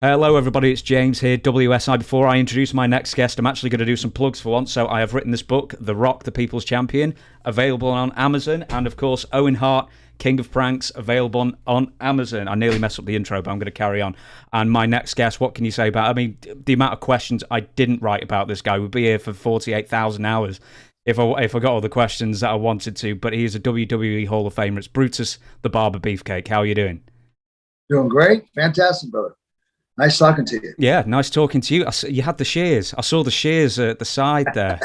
Hello, everybody. It's James here, WSI. Before I introduce my next guest, I'm actually going to do some plugs for once. So I have written this book, The Rock, the People's Champion, available on Amazon. And, of course, Owen Hart, King of Pranks, available on Amazon. I nearly messed up the intro, but I'm going to carry on. And my next guest, what can you say about... I mean, the amount of questions I didn't write about this guy would be here for 48,000 hours if I got all the questions that I wanted to. But he is a WWE Hall of Famer. It's Brutus, the Barber Beefcake. How are you doing? Doing great. Fantastic, brother. Nice talking to you. Yeah, nice talking to you. You had the shears. I saw the shears at the side there.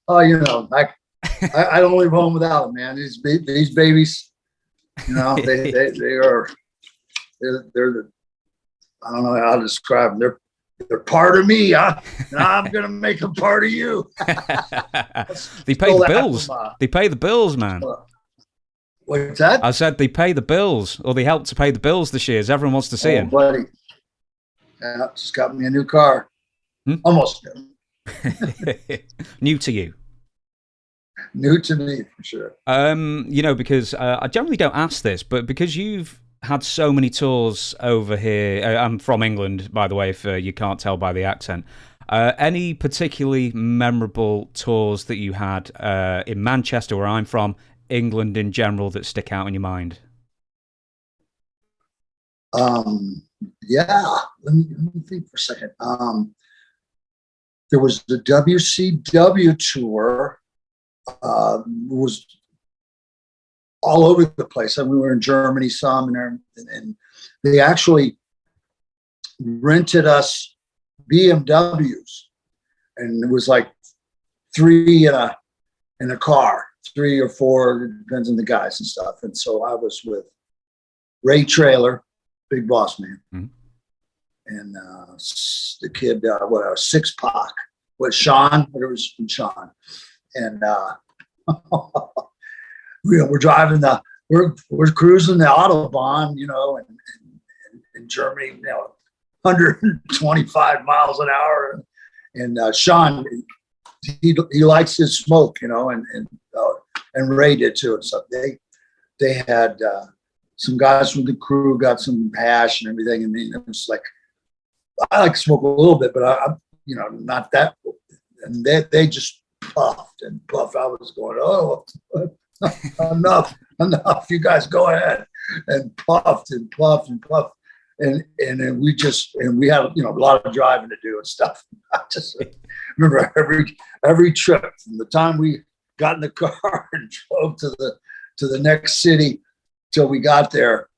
Oh, I don't leave home without them, man. These babies, they are they're the, I don't know how to describe them. They're part of me. I'm gonna make them part of you. They pay the bills. They pay the bills, man. What's that? I said they pay the bills, or they help to pay the bills. The shears. Everyone wants to see him, buddy. Yeah, just got me a new car. Almost new to you. New to me, for sure. Because I generally don't ask this, but because you've had so many tours over here, I'm from England, by the way, if you can't tell by the accent. Any particularly memorable tours that you had in Manchester, where I'm from, England in general, that stick out in your mind? Yeah, let me think for a second. There was the WCW tour. Was all over the place. We were in Germany some, and they actually rented us BMWs, and it was like three in a car, 3 or 4, it depends on the guys and stuff. And so I was with Ray Traylor, Big Boss Man, and the kid, Six Pac, Sean, whatever was Sean, and we're driving we're cruising the Autobahn, in Germany, 125 miles an hour, and Sean, he likes his smoke, and Ray did too, and stuff. They had. Some guys from the crew got some hash and everything, and it was like, I like to smoke a little bit, but I'm not that. And they just puffed and puffed. I was going, oh, enough, you guys go ahead, and puffed and puffed and puffed, and we had a lot of driving to do and stuff. I just remember every trip from the time we got in the car and drove to the next city. Till we got there,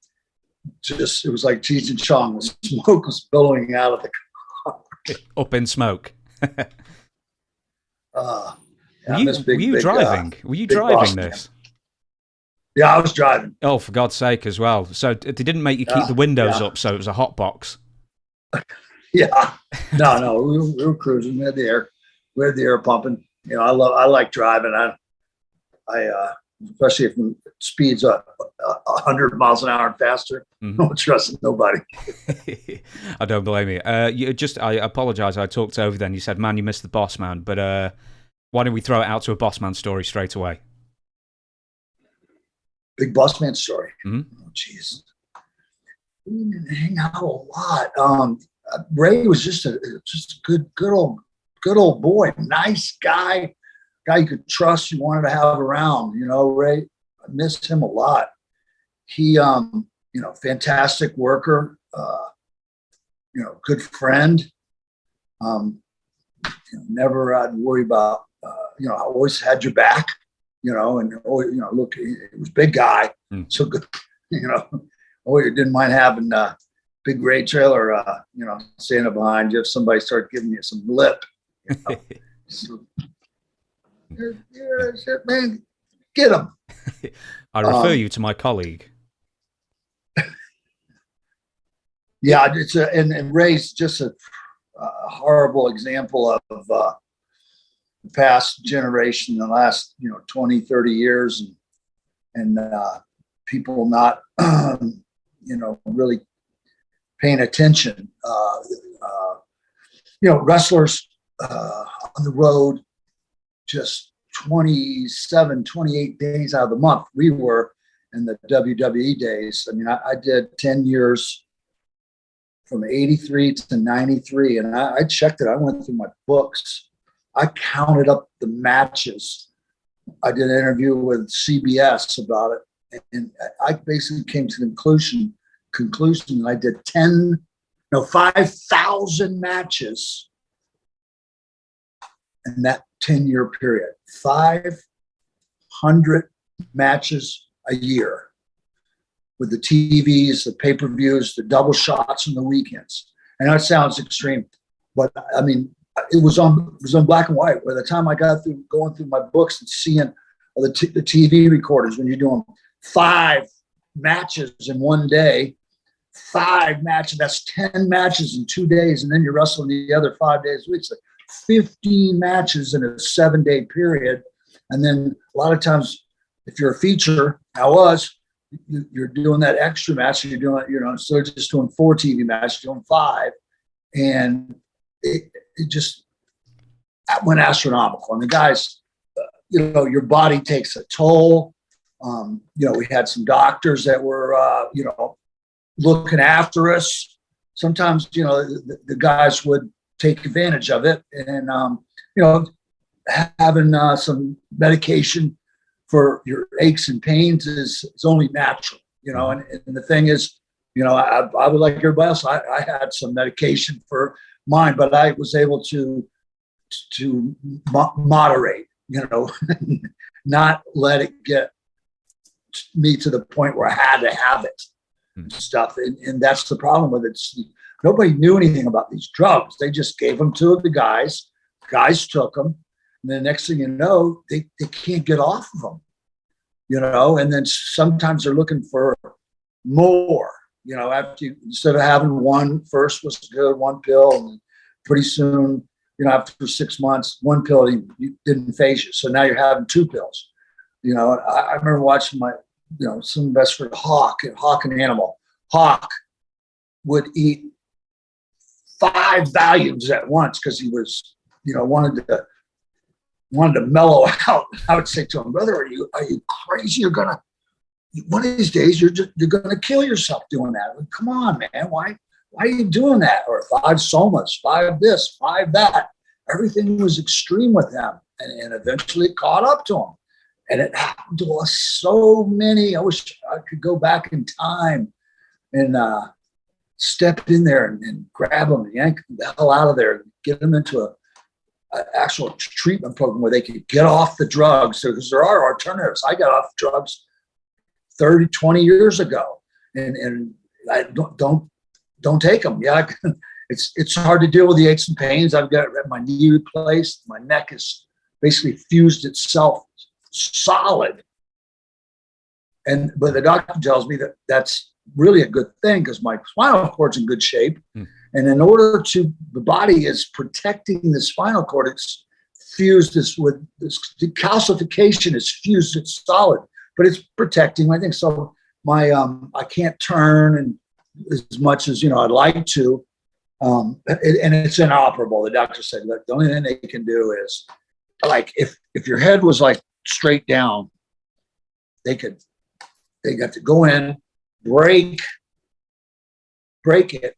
it was like Cheech and Chong. The smoke was billowing out of the car. Up in smoke. Yeah, were you driving? Were you driving this? Yeah, I was driving. Oh, for God's sake, as well. So they didn't make you keep the windows up, so it was a hot box. Yeah. No, we were cruising. We had the air pumping. I like driving. I especially if it speeds up 100 miles an hour and faster. Don't trust nobody. I don't blame you. I apologize. I talked over then. You said, man, you missed the boss man. But why don't we throw it out to a boss man story straight away? Big boss man story. Oh, jeez. We didn't hang out a lot. Ray was just a good old boy. Nice guy you could trust, you wanted to have around, Ray. I missed him a lot. He, fantastic worker, good friend. Never I'd worry about, I always had your back, look, it was a big guy. So good, you didn't mind having big Ray Traylor, standing behind you if somebody started giving you some lip. So, man, get him. I refer you to my colleague. Yeah, and Ray's just a horrible example of the past generation, the last 20, 30 years, and people not really paying attention. Wrestlers on the road just 27, 28 days out of the month. We were in the WWE days. I mean, I did 10 years from 83 to 93. And I checked it. I went through my books. I counted up the matches. I did an interview with CBS about it. And I basically came to the conclusion I did 5,000 matches in that 10-year period. 500 matches a year with the TVs, the pay-per-views, the double shots on the weekends. And that sounds extreme, but I mean, it was on black and white. By the time I got through going through my books and seeing the TV recorders, when you're doing 5 matches in one day, 5 matches, that's 10 matches in 2 days, and then you're wrestling the other 5 days a week. So 15 matches in a 7-day period. And then a lot of times, if you're a feature, you're doing that extra match, and you're doing, instead of just doing 4 TV matches, you're doing 5. And it just went astronomical. And the guys, your body takes a toll. We had some doctors that were, looking after us. Sometimes, the guys would take advantage of it, and, having some medication for your aches and pains is only natural, and the thing is, I would like everybody else. I had some medication for mine, but I was able to moderate, not let it get me to the point where I had to have it and stuff. And that's the problem with it. Nobody knew anything about these drugs. They just gave them to the guys. Guys took them. And the next thing you know, they can't get off of them, and then sometimes they're looking for more, instead of having one first was good, one pill, and pretty soon, after 6 months, one pill didn't phase you. So now you're having 2 pills. I remember watching some best friend Hawk and Animal. Hawk would eat 5 volumes at once because he was, wanted to mellow out. I would say to him, brother, are you crazy? One of these days you're gonna kill yourself doing that. Like, come on, man. Why are you doing that? Or 5 somas, 5 this, 5 that. Everything was extreme with them, and eventually it caught up to them. And it happened to us so many. I wish I could go back in time and step in there and grab them and yank them the hell out of there and get them into an actual treatment program where they could get off the drugs. Because there are alternatives. I got off drugs 30, 20 years ago, and I don't take them. Yeah, it's hard to deal with the aches and pains. I've got my knee replaced. My neck is basically fused itself solid. But the doctor tells me that that's really a good thing because my spinal cord's in good shape. And in order the body is protecting the spinal cord. It's fused with this calcification is fused. It's solid, but it's protecting my thing. So I can't turn and as much as, I'd like to. And it's inoperable. The doctor said, look, the only thing they can do is like, if your head was like straight down, they got to go in, break it,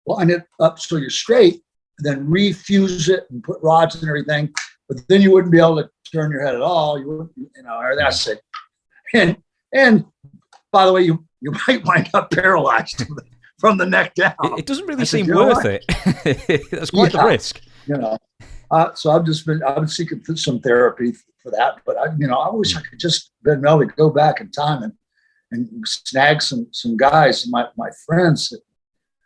line it up so you're straight, and then refuse it and put rods and everything. But then you wouldn't be able to turn your head at all. You wouldn't, that's it. And by the way, you might wind up paralyzed from the neck down. It doesn't really seem worth it. That's quite the risk. So I've been seeking some therapy for that. But I wish I could just been able to go back in time and snag some guys, my friends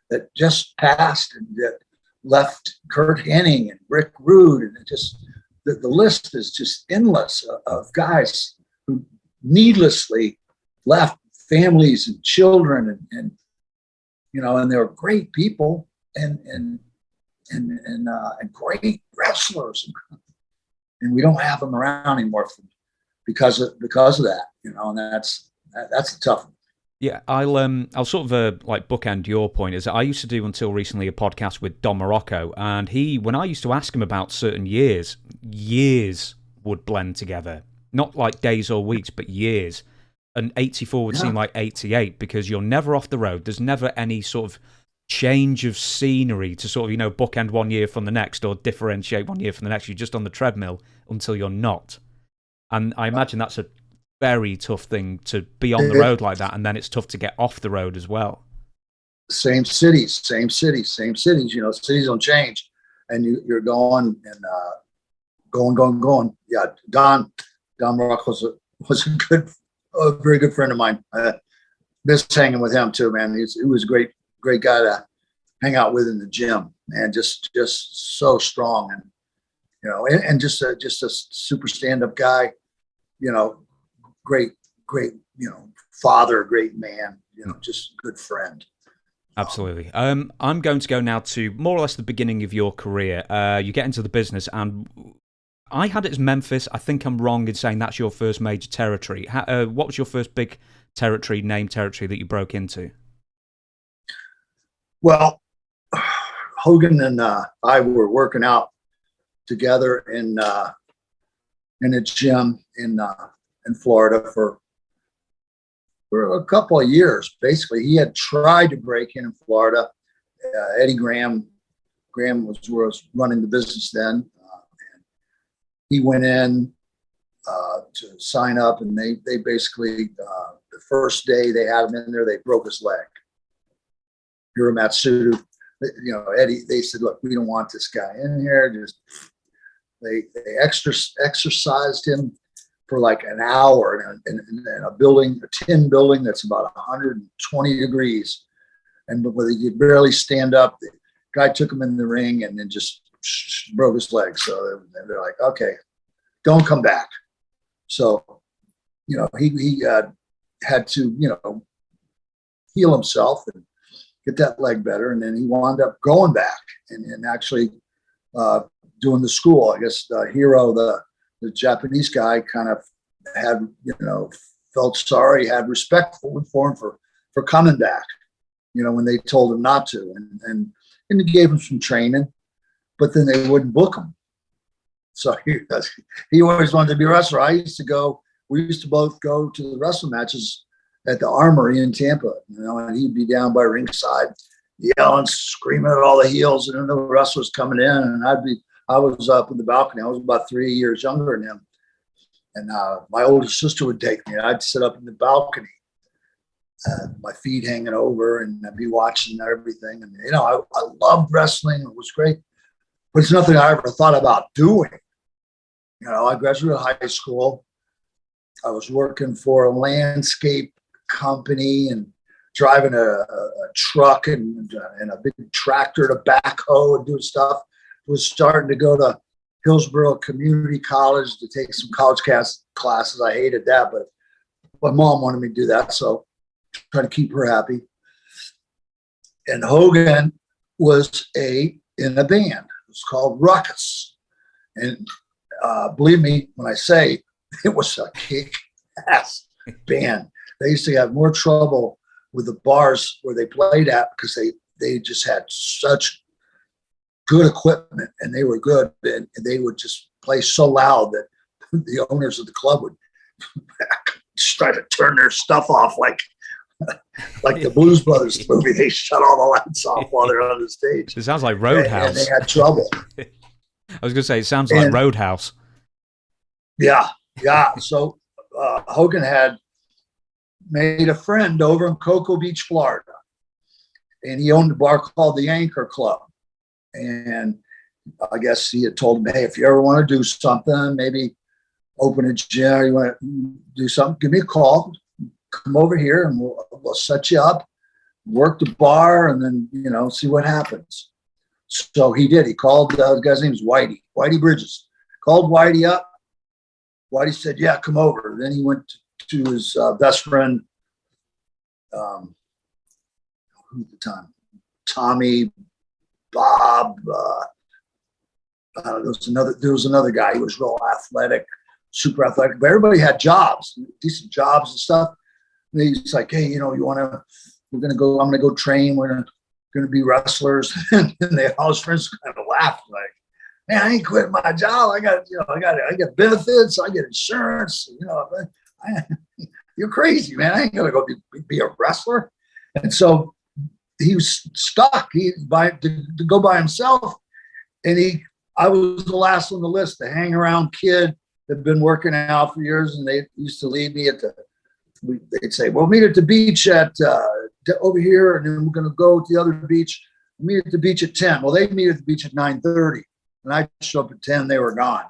that just passed and that left, Kurt Hennig and Rick Rude, and it just the list is just endless of guys who needlessly left families and children and they were great people and great wrestlers, and we don't have them around anymore because of that, and that's a tough one. Yeah, I'll sort of like bookend your point. Is that I used to do until recently a podcast with Don Morocco, and when I used to ask him about certain years would blend together, not like days or weeks, but years. And 84 would seem like 88 because you're never off the road. There's never any sort of change of scenery to sort of, bookend one year from the next or differentiate one year from the next. You're just on the treadmill until you're not. And I imagine that's a very tough thing to be on the road like that, and then it's tough to get off the road as well. Same cities. Cities don't change, and you're going and going. Yeah, Don Rock was a very good friend of mine. Miss hanging with him too, man. He was a great guy to hang out with in the gym, and just so strong, and and just a super stand-up guy. Great, father, great man. Just good friend. Absolutely. I'm going to go now to more or less the beginning of your career. You get into the business, and I had it as Memphis. I think I'm wrong in saying that's your first major territory. What was your first big name territory that you broke into? Well, Hogan and I were working out together in a gym in Florida for a couple of years. Basically, he had tried to break in Florida. Eddie Graham was running the business then. And he went in to sign up, and they basically the first day they had him in there, they broke his leg. Hiro Matsuda, Eddie. They said, "Look, we don't want this guy in here." They exercised him for like an hour in a building, a tin building that's about 120 degrees, and where he could barely stand up. The guy took him in the ring and then just broke his leg. So they're like, "Okay, don't come back." So, he had to, heal himself and get that leg better. And then he wound up going back and actually doing the school. I guess Hiro, the Japanese guy, kind of had, felt sorry, had respect for him for coming back, when they told him not to. And he gave him some training, but then they wouldn't book him. So he always wanted to be a wrestler. We used to both go to the wrestling matches at the Armory in Tampa, and he'd be down by ringside yelling, screaming at all the heels, and then the wrestlers coming in, and I was up in the balcony. I was about 3 years younger than him. And my older sister would take me, and I'd sit up in the balcony, my feet hanging over, and I'd be watching everything. And, I loved wrestling. It was great, but it's nothing I ever thought about doing. I graduated high school. I was working for a landscape company and driving a truck and a big tractor to backhoe and doing stuff. Was starting to go to Hillsborough Community College to take some college classes. I hated that, but my mom wanted me to do that, so try to keep her happy. And Hogan was in a band. It was called Ruckus, and believe me when I say it was a kick-ass band. They used to have more trouble with the bars where they played at because they just had such good equipment, and they were good, and they would just play so loud that the owners of the club would try to turn their stuff off like the Blues Brothers movie. They shut all the lights off while they're on the stage. It sounds like Roadhouse. And they had trouble. I was going to say, it sounds like Roadhouse. Yeah. So Hogan had made a friend over in Cocoa Beach, Florida, and he owned a bar called the Anchor Club. And I guess he had told him, "Hey, if you ever want to do something, maybe open a gym, you want to do something, give me a call. Come over here and we'll set you up, work the bar, and then, see what happens." So he did. He called, the guy's name is Whitey Bridges. Called Whitey up. Whitey said, "Yeah, come over." Then he went to his best friend, who at the time, Tommy, Bob, there was another guy. He was real athletic, super athletic, but everybody had jobs, decent jobs and stuff. And he's like, "Hey, I'm going to go train. We're going to be wrestlers." And all his friends kind of laughed, like, "Man, I ain't quitting my job. I got I benefits. I get insurance. You're crazy, man. I ain't going to go be a wrestler." And so he was stuck. To go by himself, and I was the last on the list, the hang around kid that'd been working out for years, and they used to leave me they'd say, "Well, meet at the beach at over here, and then we're going to go to the other beach. Meet at the beach at 10." Well, they'd meet at the beach at 9:30, and I'd show up at 10. They were gone.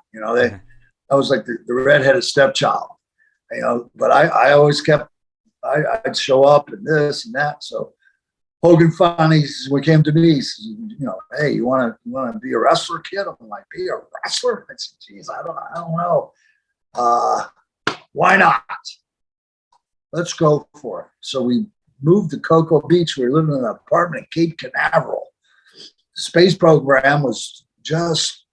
I was like the redheaded stepchild, But I always I'd show up and this and that. So Hogan finally, when he came to me, he says, "Hey, you want to be a wrestler, kid?" I'm like, "Be a wrestler?" I said, "Geez, I don't know. Why not? Let's go for it." So we moved to Cocoa Beach. We were living in an apartment at Cape Canaveral. The space program was just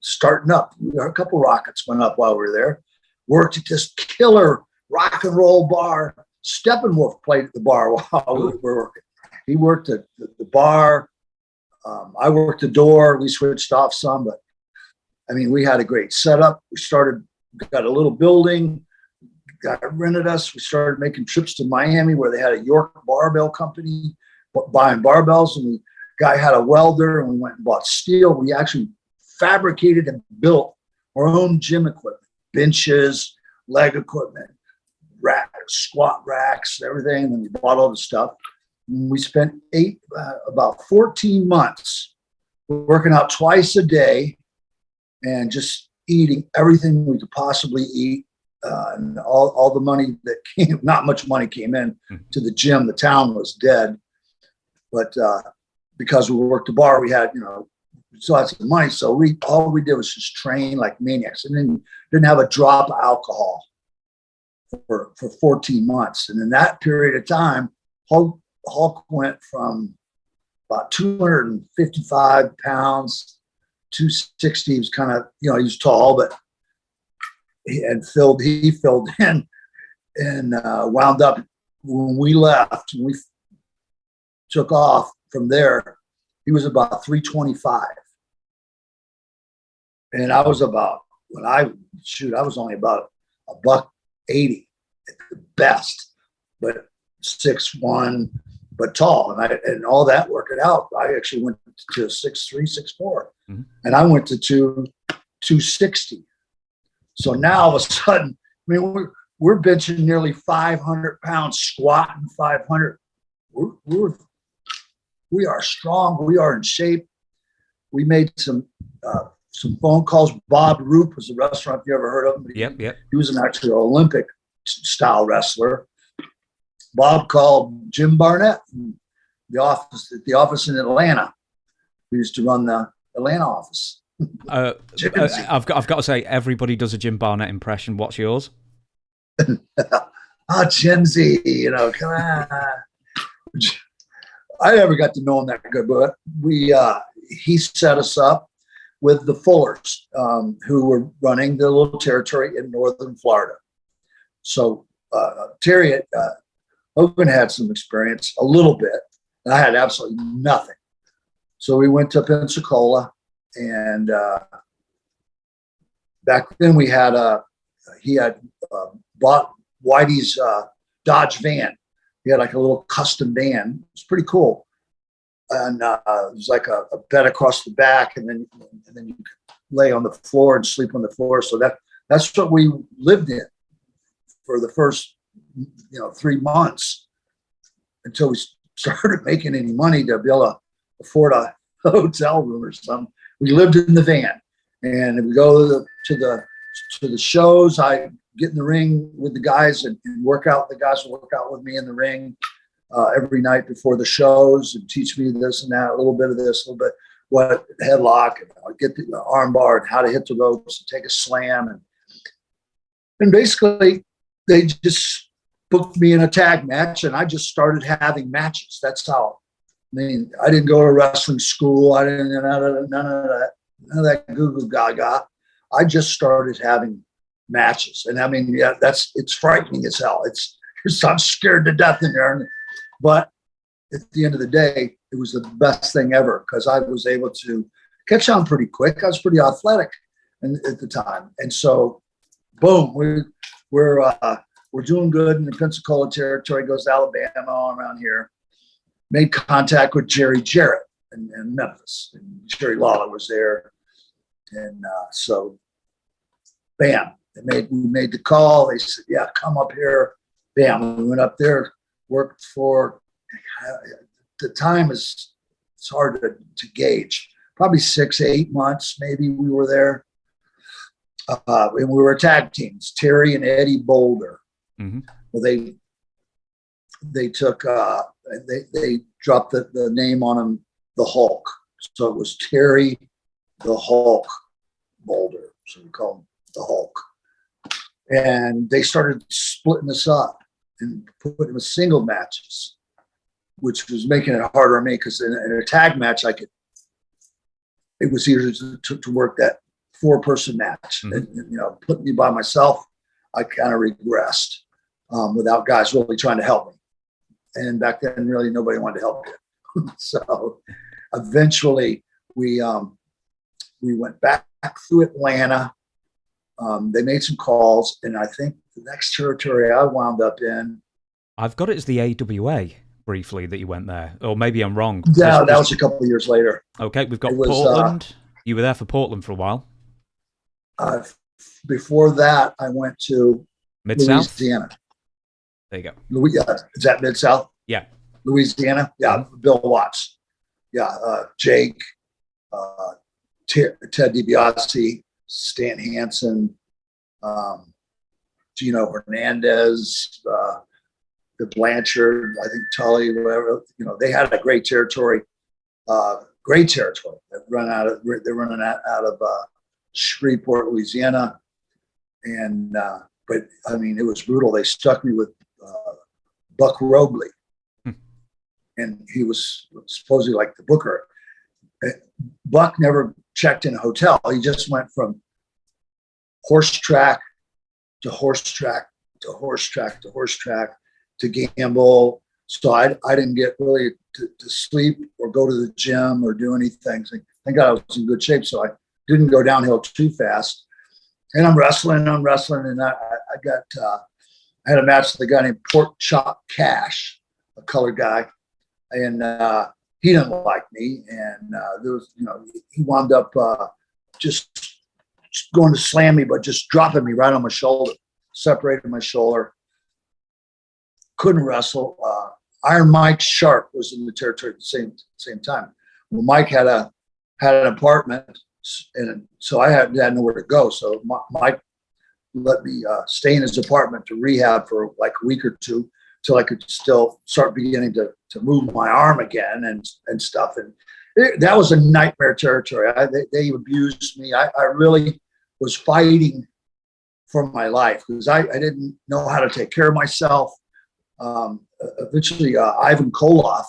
starting up. A couple rockets went up while we were there. Worked at this killer rock and roll bar. Steppenwolf played at the bar while we were working. He worked at the bar. I worked the door. We switched off some, but we had a great setup. Got a little building. Guy rented us. We started making trips to Miami where they had a York barbell company buying barbells, and the guy had a welder, and we went and bought steel. We actually fabricated and built our own gym equipment, benches, leg equipment, squat racks, everything. And we bought all the stuff. And we spent about 14 months working out twice a day and just eating everything we could possibly eat. And all the money that came, not much money came in to the gym. The town was dead. But because we worked the bar, we had, lots of money. So all we did was just train like maniacs, and then didn't have a drop of alcohol for 14 months. And in that period of time, Hulk went from about 255 pounds, 260. He was kind of, he was tall, but he filled in and wound up when we left, when we took off from there, he was about 325. And I was I was only about $180 at the best, but 6'1", but tall. And all that working out, I actually went to 6'3", 6'4", and I went to 260. So now all of a sudden, we're benching nearly 500 pounds, squatting 500. We are strong. We are in shape. We made some phone calls. Bob Roop was a wrestler, if you ever heard of him. Yep. He was an actually Olympic style wrestler. Bob called Jim Barnett, the office in Atlanta. He used to run the Atlanta office. I've got to say, everybody does a Jim Barnett impression. What's yours? Jinsy, come on. I never got to know him that good, but he set us up with the Fullers, who were running the little territory in northern Florida. So Terry Hogan had some experience, a little bit, and I had absolutely nothing. So we went to Pensacola, and back then he had bought Whitey's Dodge van. He had like a little custom van. It was pretty cool. And it was like a bed across the back, and then you could lay on the floor and sleep on the floor. So that's what we lived in for the first 3 months until we started making any money to be able to afford a hotel room or something. We lived in the van, and we go to the shows. I get in the ring with the guys and work out. The guys will work out with me in the ring every night before the shows and teach me this and that, a little bit of this, a little bit what headlock, and I get the arm bar and how to hit the ropes and take a slam. And basically they just booked me in a tag match, and I just started having matches. That's how. I didn't go to wrestling school. I didn't none of that goo goo gaga. I just started having matches, and it's frightening as hell. I'm scared to death in there, but at the end of the day, it was the best thing ever because I was able to catch on pretty quick. I was pretty athletic at the time, and so boom, we're doing good in the Pensacola territory. Goes to Alabama, all around here. made contact with Jerry Jarrett in Memphis. And Jerry Lawler was there. And so, bam, we made the call. They said, yeah, come up here. Bam, we went up there, worked for, the time it's hard to gauge. Probably 6, 8 months, maybe we were there. And we were tag teams, Terry and Eddie Boulder. Mm-hmm. Well, they took, they dropped the name on him, the Hulk. So it was Terry the Hulk Boulder. So we call him the Hulk. And they started splitting us up and putting them in single matches, which was making it harder on me because in a tag match, it was easier to work that 4-person match. Mm-hmm. And, putting me by myself, I kind of regressed without guys really trying to help me. And back then, really nobody wanted to help you. So eventually we went back through Atlanta. They made some calls, and I think the next territory I wound up in. I've got it as the AWA briefly that you went there, or maybe I'm wrong. Yeah, that was a couple of years later. Okay, we've got Portland. You were there for Portland for a while. Before that, I went to Mid-South? Louisiana. There you go. Is that Mid-South? Yeah. Louisiana? Yeah, Bill Watts. Yeah, Jake, Ted DiBiase, Stan Hansen, Gino Hernandez, the Blanchard, I think Tully, whatever. They had a great territory. They're running out of Shreveport, Louisiana, and but I mean, it was brutal. They stuck me with Buck Robley, and he was supposedly like the booker. Buck never checked in a hotel. He just went from horse track to horse track to horse track to horse track to gamble. So I didn't get really to sleep or go to the gym or do anything. So thank God I was in good shape, so I didn't go downhill too fast. And I'm wrestling, and I had a match with a guy named Pork Chop Cash, a colored guy, and he didn't like me. And there was, he wound up just going to slam me, but just dropping me right on my shoulder, separated my shoulder. Couldn't wrestle. Iron Mike Sharp was in the territory at the same time. Well, Mike had an apartment, and so I had nowhere to go. So Mike let me stay in his apartment to rehab for like a week or two till I could still start beginning to move my arm again and stuff. And that was a nightmare territory. They abused me. I really was fighting for my life because I didn't know how to take care of myself. Eventually, Ivan Koloff,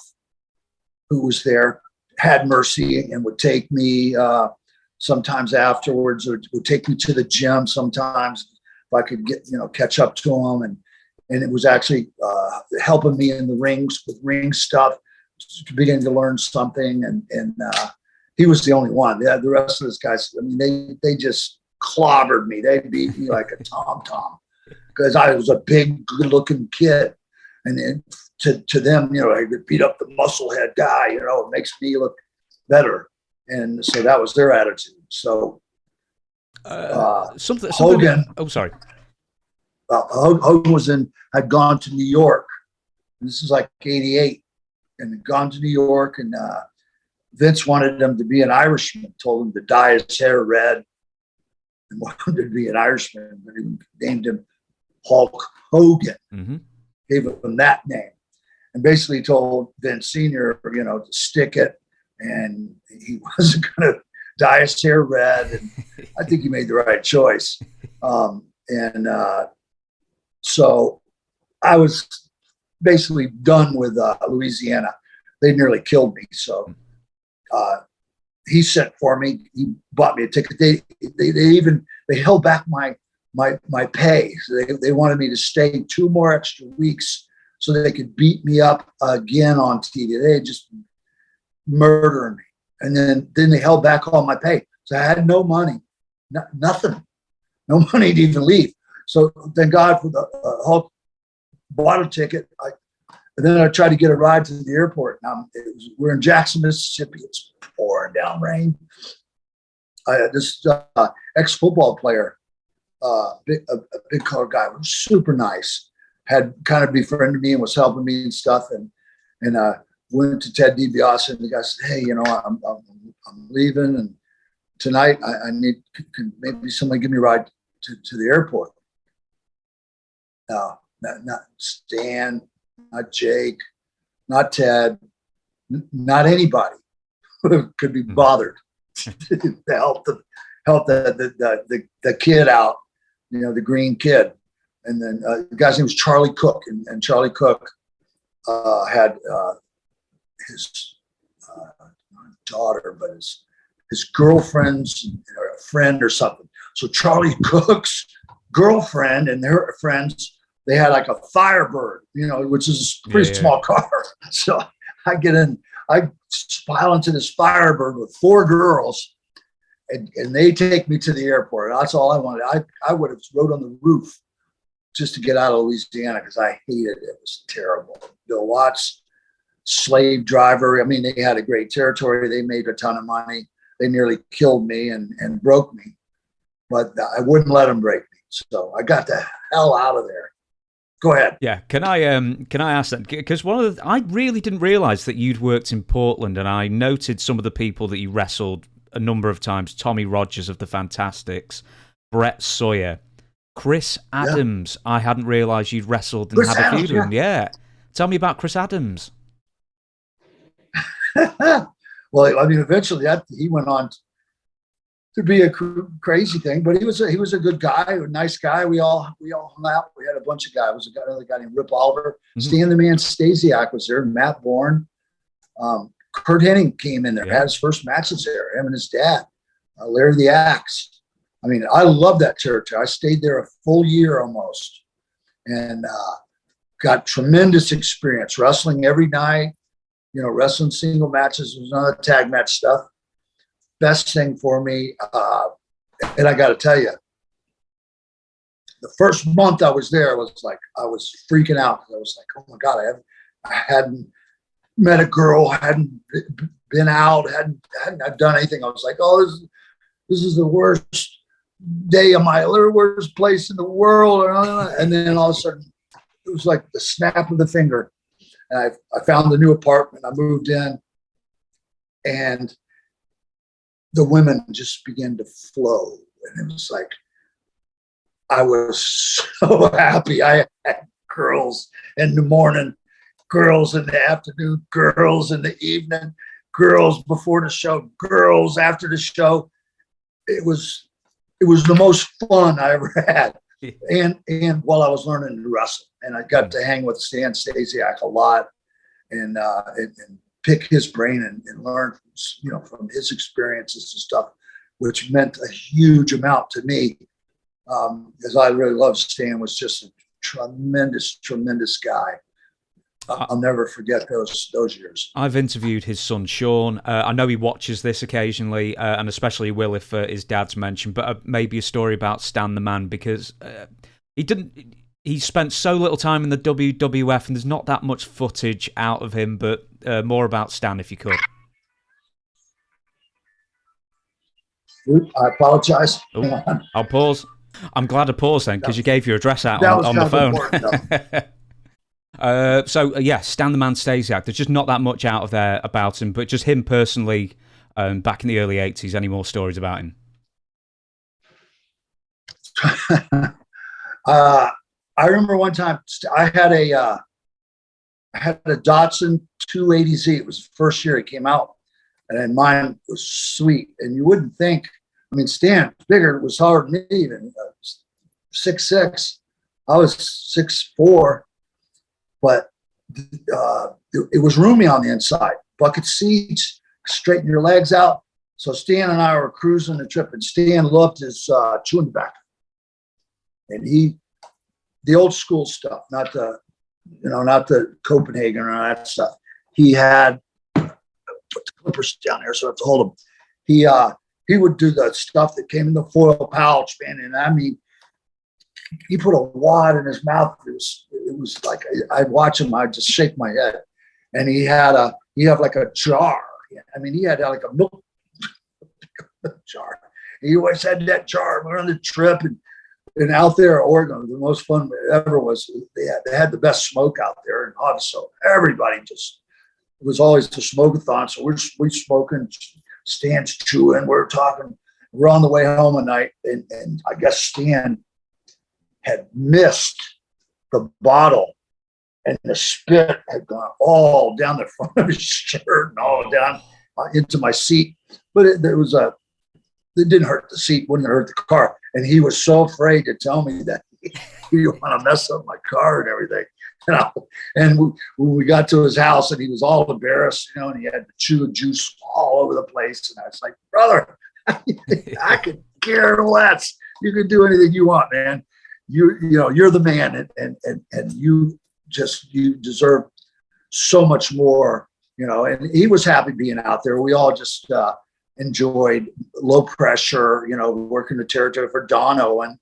who was there, had mercy and would take me sometimes afterwards, or would take me to the gym sometimes if I could get catch up to him, and it was actually helping me in the rings with ring stuff to begin to learn something. And he was the only one. The rest of those guys, I mean, they just clobbered me. They beat me like a tom because I was a big, good-looking kid. And then to them, I could beat up the muscle head guy, it makes me look better. And so that was their attitude. So something Hogan. Oh, sorry. Hogan had gone to New York. This is like 88, and had gone to New York, and Vince wanted him to be an Irishman, told him to dye his hair red, and wanted him to be an Irishman. And he named him Hulk Hogan. Mm-hmm. Gave him that name, and basically told Vince Sr., to stick it, and he wasn't going to dye his hair red. And I think he made the right choice. So I was basically done with Louisiana. They nearly killed me. So he sent for me. He bought me a ticket. They held back my pay. So they wanted me to stay 2 more extra weeks so they could beat me up again on TV. They had just murdering me. And then they held back all my pay. So I had no money, nothing, no money to even leave. So thank God for the Hulk bought a ticket. And then I tried to get a ride to the airport. Now we're in Jackson, Mississippi. It's pouring down rain. This ex-football player, a big colored guy, was super nice. Had kind of befriended me and was helping me and stuff. And went to Ted DiBiase, and the guy said, "Hey, I'm leaving, and tonight I need can maybe somebody give me a ride to the airport." No, not Stan, not Jake, not Ted, not anybody could be bothered to help the kid out, the green kid. And then the guy's name was Charlie Cook, and Charlie Cook had his daughter, but his girlfriend's friend or something. So Charlie Cook's girlfriend and their friends, they had like a Firebird, which is a pretty small car. So I get in, I pile into this Firebird with 4 girls, and they take me to the airport. That's all I wanted. I would have rode on the roof just to get out of Louisiana because I hated it. It was terrible. Bill Watts, slave driver. I mean, they had a great territory. They made a ton of money. They nearly killed me and broke me, but I wouldn't let them break me. So I got the hell out of there. Go ahead. Yeah, can I ask that? Because I really didn't realize that you'd worked in Portland, and I noted some of the people that you wrestled a number of times: Tommy Rogers of the Fantastics, Brett Sawyer, Chris Adams. Yeah. I hadn't realized you'd wrestled and had a feud with him. Yeah, tell me about Chris Adams. Well, I mean, eventually he went on to be a crazy thing, but he was a good guy, a nice guy. We all hung out. We had a bunch of guys. There was another guy named Rip Oliver. Mm-hmm. Stan the Man Stasiak was there. Matt Bourne. Kurt Hennig came in there. Yeah. Had his first matches there. Him and his dad. Larry the Axe. I mean, I love that territory. I stayed there a full year almost, and got tremendous experience wrestling every night. Wrestling single matches. There was none of the tag match stuff. Best thing for me, and I got to tell you, the first month I was there was like I was freaking out. I was like, "Oh my God, I hadn't met a girl, hadn't been out, hadn't done anything." I was like, "Oh, this is the worst day of my worst place in the world." And then all of a sudden, it was like the snap of the finger. And I found a new apartment. I moved in, and the women just began to flow. And it was like, I was so happy. I had girls in the morning, girls in the afternoon, girls in the evening, girls before the show, girls after the show. It was the most fun I ever had. And while I was learning to wrestle, and I got to hang with Stan Stasiak a lot, and pick his brain and learn, from his experiences and stuff, which meant a huge amount to me. Because I really loved Stan, was just a tremendous, tremendous guy. I'll never forget those years. I've interviewed his son, Sean. I know he watches this occasionally, and especially will if his dad's mentioned, but maybe a story about Stan the Man, because he spent so little time in the WWF, and there's not that much footage out of him, but more about Stan, if you could. I apologize. I'll pause. I'm glad I paused then, because you gave your address out on the phone. Stan the Man Stasiak. There's just not that much out of there about him, but just him personally, back in the early 80s. Any more stories about him? I remember one time I had a Datsun 280Z. It was the first year it came out, and then mine was sweet. And you wouldn't think. I mean, Stan was bigger. It was taller than me, even 6'6". I was 6'4". But it was roomy on the inside. Bucket seats, straighten your legs out. So Stan and I were cruising the trip, and Stan loved his chewing tobacco. And the old school stuff, not the Copenhagen or that stuff. He had, put the clippers down here so I have to hold them. He would do the stuff that came in the foil pouch, man. And I mean, he put a wad in his mouth. It was like I'd watch him. I'd just shake my head. And he had like a jar. I mean, he had like a milk jar. He always had that jar. We were on the trip and out there in Oregon, the most fun ever was they had the best smoke out there in Hot. So everybody just, it was always the smoke-a-thon. So we're smoking, Stan's chewing, we're talking. We're on the way home one night, and I guess Stan had missed the bottle, and the spit had gone all down the front of his shirt and all down into my seat. But it didn't hurt the seat, wouldn't hurt the car. And he was so afraid to tell me that he didn't want to mess up my car and everything. And when we got to his house, and he was all embarrassed, and he had to chew juice all over the place. And I was like, brother, I could care less. You can do anything you want, man. You're the man, and you deserve so much more, And he was happy being out there. We all just enjoyed low pressure, working the territory for Don Owen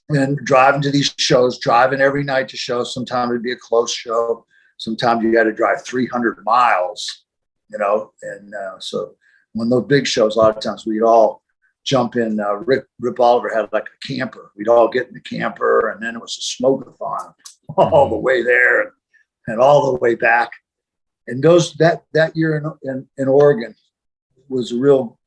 and driving to these shows, driving every night to shows. Sometimes it'd be a close show. Sometimes you had to drive 300 miles, and so when those big shows, a lot of times we'd all jump in. Rip Oliver had like a camper. We'd all get in the camper, and then it was a smoke-a-thon all the way there and all the way back. And that year in Oregon was a real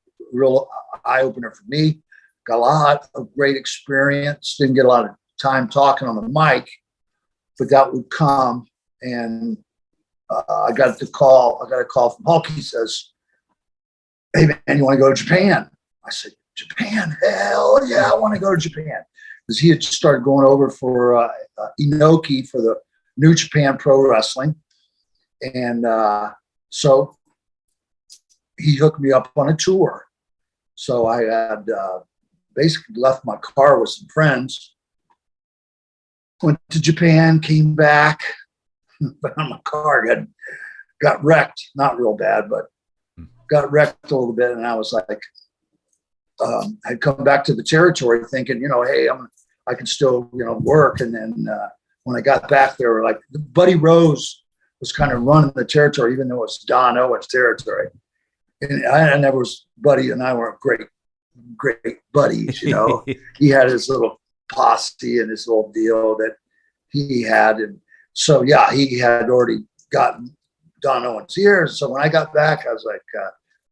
eye opener for me. Got a lot of great experience. Didn't get a lot of time talking on the mic, but that would come. And I got a call from Hulk. He says, "Hey man, you want to go to Japan?" I said, "Japan? Hell yeah, I want to go to Japan." Because he had started going over for Inoki for the New Japan Pro Wrestling. And so he hooked me up on a tour. So I had basically left my car with some friends, went to Japan, came back, but my car got wrecked. Not real bad, but got wrecked a little bit. And I was like, I'd come back to the territory thinking, hey, I can still, work. And then when I got back there, like Buddy Rose was kind of running the territory, even though it's Don Owen's territory. And I never was, Buddy and I were great buddies, He had his little posse and his little deal that he had. And so, yeah, he had already gotten Don Owen's ear. So when I got back, I was like,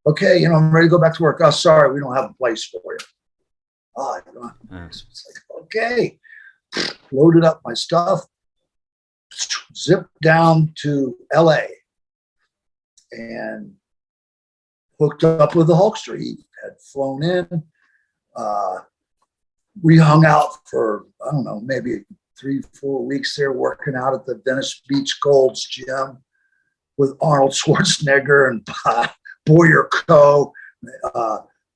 okay, I'm ready to go back to work. Oh, sorry, we don't have a place for you. Oh, it's like, okay. Loaded up my stuff, zipped down to LA and hooked up with the Hulkster. He had flown in. We hung out for, I don't know, maybe 3-4 weeks there, working out at the Venice Beach Gold's gym with Arnold Schwarzenegger and Boyer Coe,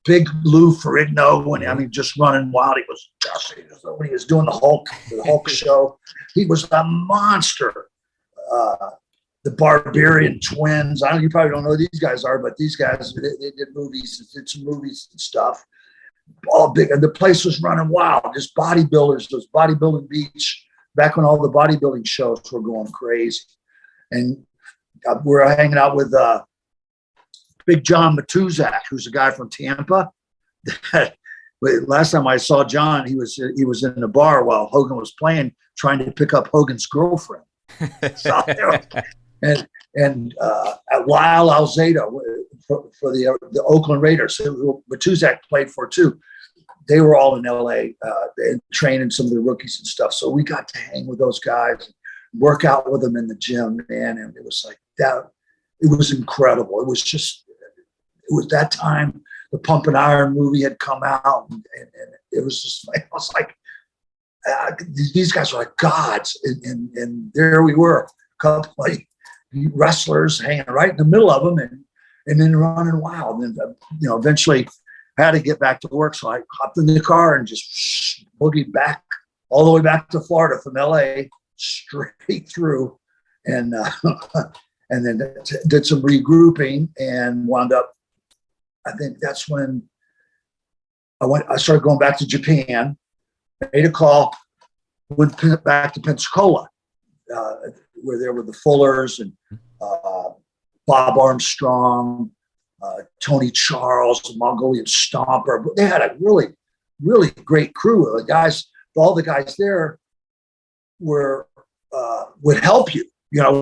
Big Lou Ferrigno, just running wild. He was just, when he was doing the Hulk show, he was a monster. The Barbarian Twins. You probably don't know who these guys are, but these guys, they did movies, did some movies and stuff. All big, and the place was running wild. Just bodybuilders, those bodybuilding beach, back when all the bodybuilding shows were going crazy. And we're hanging out with Big John Matuzak, who's a guy from Tampa. Last time I saw John, he was in the bar while Hogan was playing, trying to pick up Hogan's girlfriend. So, and Lyle Alzado for the Oakland Raiders, who Matuzak played for too. They were all in LA and training some of the rookies and stuff. So we got to hang with those guys, work out with them in the gym, man. And it was like that. It was incredible. It was that time the Pump and Iron movie had come out, and it was just like, I was like, these guys are like gods, and there we were, a couple like wrestlers hanging right in the middle of them, and then running wild. And eventually I had to get back to work, so I hopped in the car and just boogied back all the way back to Florida from LA, straight through, and then did some regrouping and wound up. I think that's when I started going back to Japan, made a call, went back to Pensacola, where there were the Fullers and Bob Armstrong, Tony Charles, the Mongolian Stomper. They had a really, really great crew. The guys, all the guys there were would help you,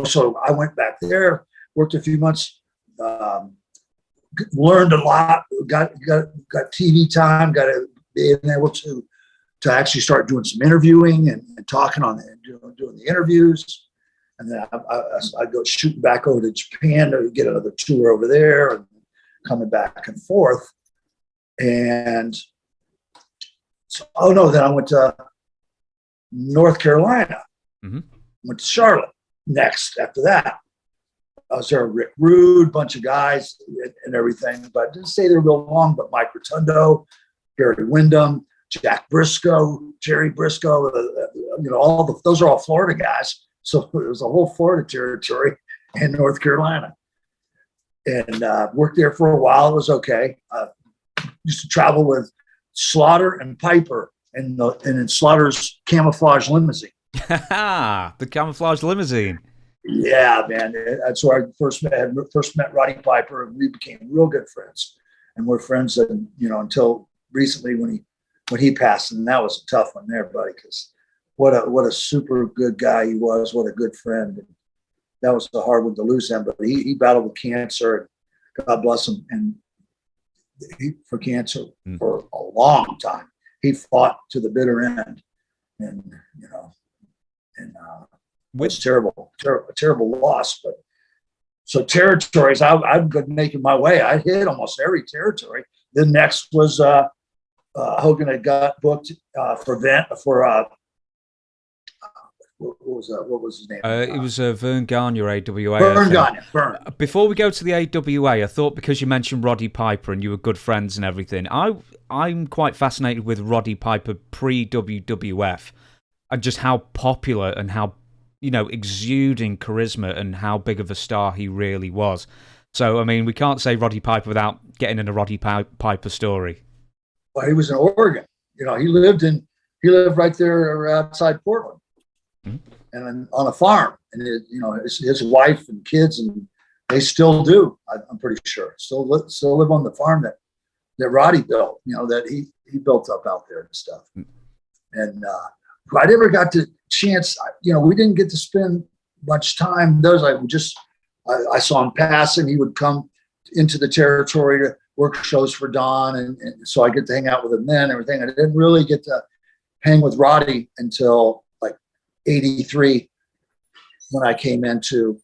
So I went back there, worked a few months, learned a lot, got TV time, got being able to actually start doing some interviewing and talking on doing the interviews. And then I'd go shooting back over to Japan to get another tour over there and coming back and forth. And so, then I went to North Carolina, went to Charlotte next after that. I was there with Rick Rude, bunch of guys and everything, but I didn't stay there real long, but Mike Rotundo, Barry Windham, Jack Briscoe, Jerry Briscoe, those are all Florida guys. So it was a whole Florida territory in North Carolina. And worked there for a while. It was okay. Used to travel with Slaughter and Piper and in Slaughter's camouflage limousine. The camouflage limousine. Yeah, man. That's where I first met Roddy Piper, and we became real good friends. And we're friends, until recently when he passed, and that was a tough one there, buddy, because what a super good guy he was. What a good friend. And that was a hard one to lose him, but he battled with cancer, and God bless him, and for cancer for a long time. He fought to the bitter end, and it's a terrible loss. But so territories, I've been making my way. I hit almost every territory. The next was Hogan had got booked what was his name? It was Vern Gagne, AWA. Vern Gagne. Before we go to the AWA, I thought because you mentioned Roddy Piper and you were good friends and everything, I'm quite fascinated with Roddy Piper pre-WWF and just how popular and how, exuding charisma and how big of a star he really was. So, I mean, we can't say Roddy Piper without getting in a Roddy Piper story. Well, he was in Oregon. He lived right there outside Portland. And on a farm, and his wife and kids, and they still do. I'm pretty sure still live on the farm that Roddy built. That he built up out there and stuff. And I never got the chance. We didn't get to spend much time. I saw him passing. He would come into the territory to work shows for Don, and so I get to hang out with him then and everything. I didn't really get to hang with Roddy until 83 when I came into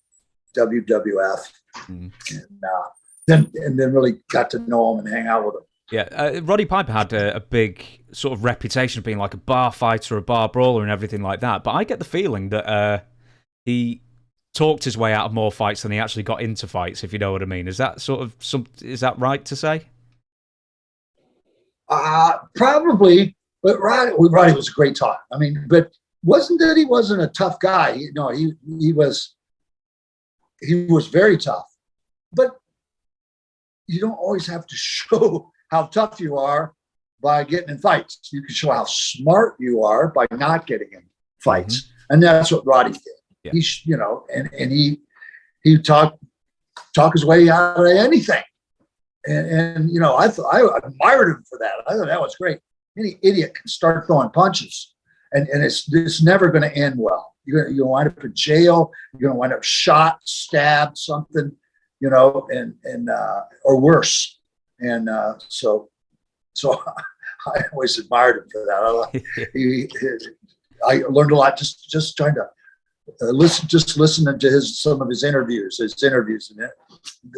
WWF, and then really got to know him and hang out with him. Yeah, Roddy Piper had a big sort of reputation of being like a bar fighter, a bar brawler, and everything like that. But I get the feeling that he talked his way out of more fights than he actually got into fights, if you know what I mean. Is that is that right to say? Probably, but Roddy was a great talker. I mean, but wasn't that he wasn't a tough guy? He was very tough, but you don't always have to show how tough you are by getting in fights. You can show how smart you are by not getting in fights, and that's what Roddy did. Yeah. He talked his way out of anything, and I admired him for that. I thought that was great. Any idiot can start throwing punches. And it's never going to end well. You're going to wind up in jail. You're going to wind up shot, stabbed, something, or worse. And so I always admired him for that. I learned a lot just trying to listening to some of his interviews,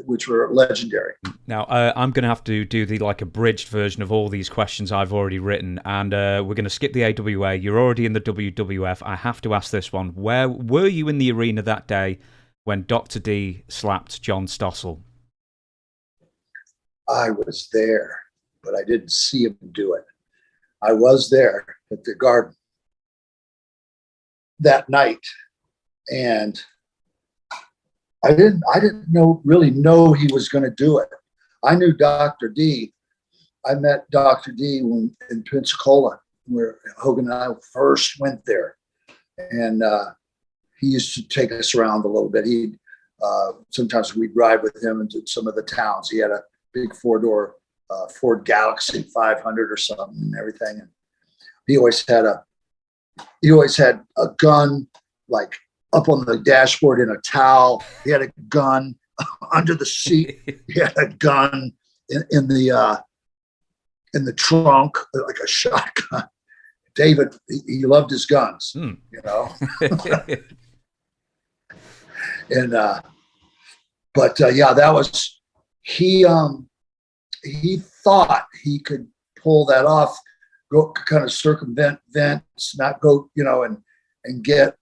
which were legendary. Now, I'm going to have to do the abridged version of all these questions I've already written, and we're going to skip the AWA. You're already in the WWF. I have to ask this one. Where were you in the arena that day when Dr. D slapped John Stossel? I was there, but I didn't see him do it. I was there at the Garden that night. And I didn't really know he was going to do it. I knew Dr. D. I met Dr. D in Pensacola where Hogan and I first went there, and he used to take us around a little bit. He'd sometimes we'd ride with him into some of the towns. He had a big four-door Ford Galaxy 500 or something and everything. And he always had a gun like up on the dashboard in a towel. He had a gun under the seat. He had a gun in the trunk, like a shotgun. David, he loved his guns, you know. And yeah, that was he thought he could pull that off, go kind of circumvent Vince, not go, you know, and get,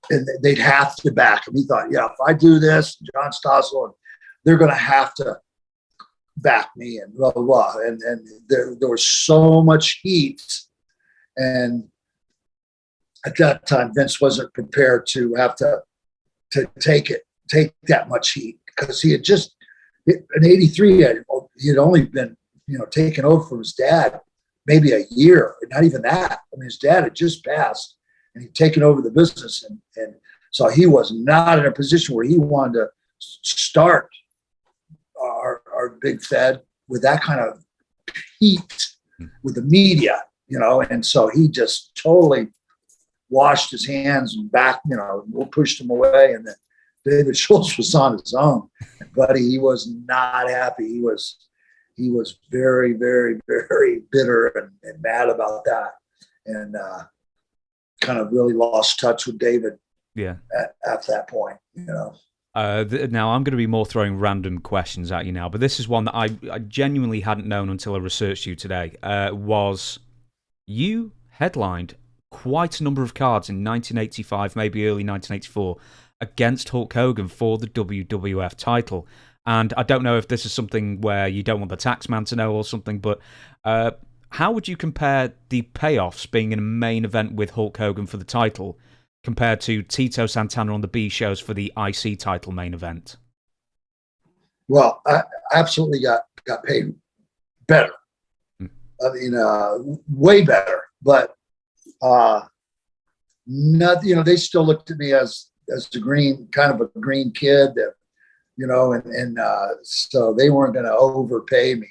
and they'd have to back him. He thought, yeah, if I do this, John Stossel, they're going to have to back me and blah, blah, blah. And there was so much heat. And at that time, Vince wasn't prepared to have to take that much heat, because he had just, in '83, he had only been, you know, taken over from his dad maybe a year, not even that. I mean, his dad had just passed and he'd taken over the business. And so he was not in a position where he wanted to start our big Fed with that kind of heat with the media, you know. And so he just totally washed his hands and back, you know, pushed him away. And then David Schultz was on his own, but he was not happy. He was very, very, very bitter and mad about that, and kind of really lost touch with David. Yeah. At that point, you know. Now I'm going to be more throwing random questions at you now, but this is one that I genuinely hadn't known until I researched you today. Was you headlined quite a number of cards in 1985, maybe early 1984, against Hulk Hogan for the WWF title. And I don't know if this is something where you don't want the tax man to know or something, but how would you compare the payoffs being in a main event with Hulk Hogan for the title compared to Tito Santana on the B shows for the IC title main event? Well, I absolutely got paid better. I mean, way better. But not, you know, they still looked at me as the green, kind of a green kid, that, you know, and so they weren't going to overpay me,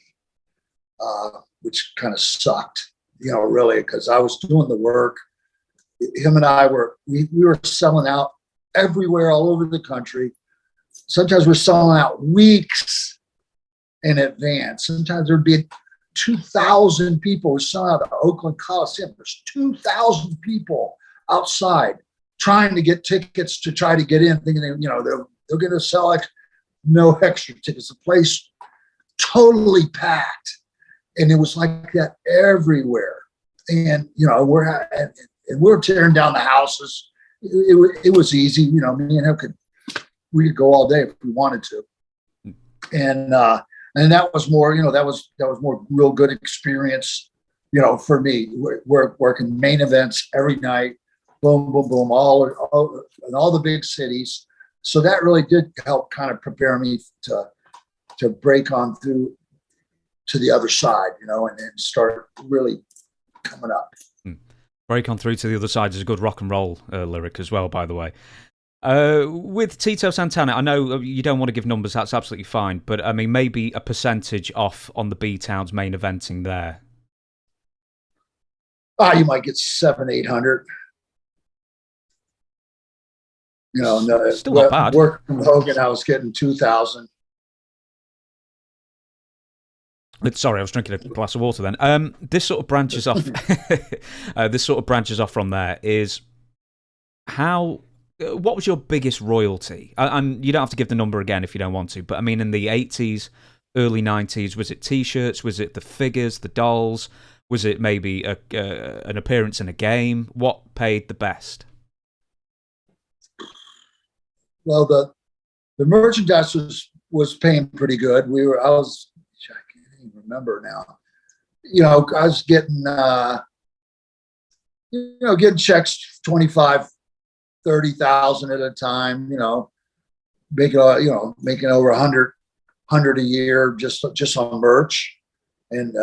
which kind of sucked, you know, really, because I was doing the work. Him and I we were selling out everywhere, all over the country. Sometimes we're selling out weeks in advance. Sometimes there'd be 2,000 people. We're selling out the Oakland Coliseum. There's 2,000 people outside trying to get tickets to try to get in, thinking, you know, they're going to sell no extra tickets. The place totally packed, and it was like that everywhere. And you know, we're tearing down the houses. It was easy, you know. Me and him we could go all day if we wanted to. And that was more, you know, that was more real good experience, you know, for me. Working main events every night, boom, boom, boom, all in all the big cities. So that really did help kind of prepare me to break on through to the other side, you know, and start really coming up. Break on through to the other side is a good rock and roll lyric as well, by the way. With Tito Santana, I know you don't want to give numbers, that's absolutely fine, but I mean, maybe a percentage off on the B-Town's main eventing there. You might get 700-800. You know, still not bad. Working from Hogan, I was getting 2,000. Sorry, I was drinking a glass of water then. This sort of branches off. This sort of branches off from there. Is what was your biggest royalty? And you don't have to give the number again if you don't want to. But I mean, in the 80s, early 90s, was it T-shirts? Was it the figures, the dolls? Was it maybe an appearance in a game? What paid the best? Well, the merchandise was paying pretty good. I can't even remember now. You know, I was getting getting checks 25, 30,000 at a time. You know, making over 100 a year just on merch, and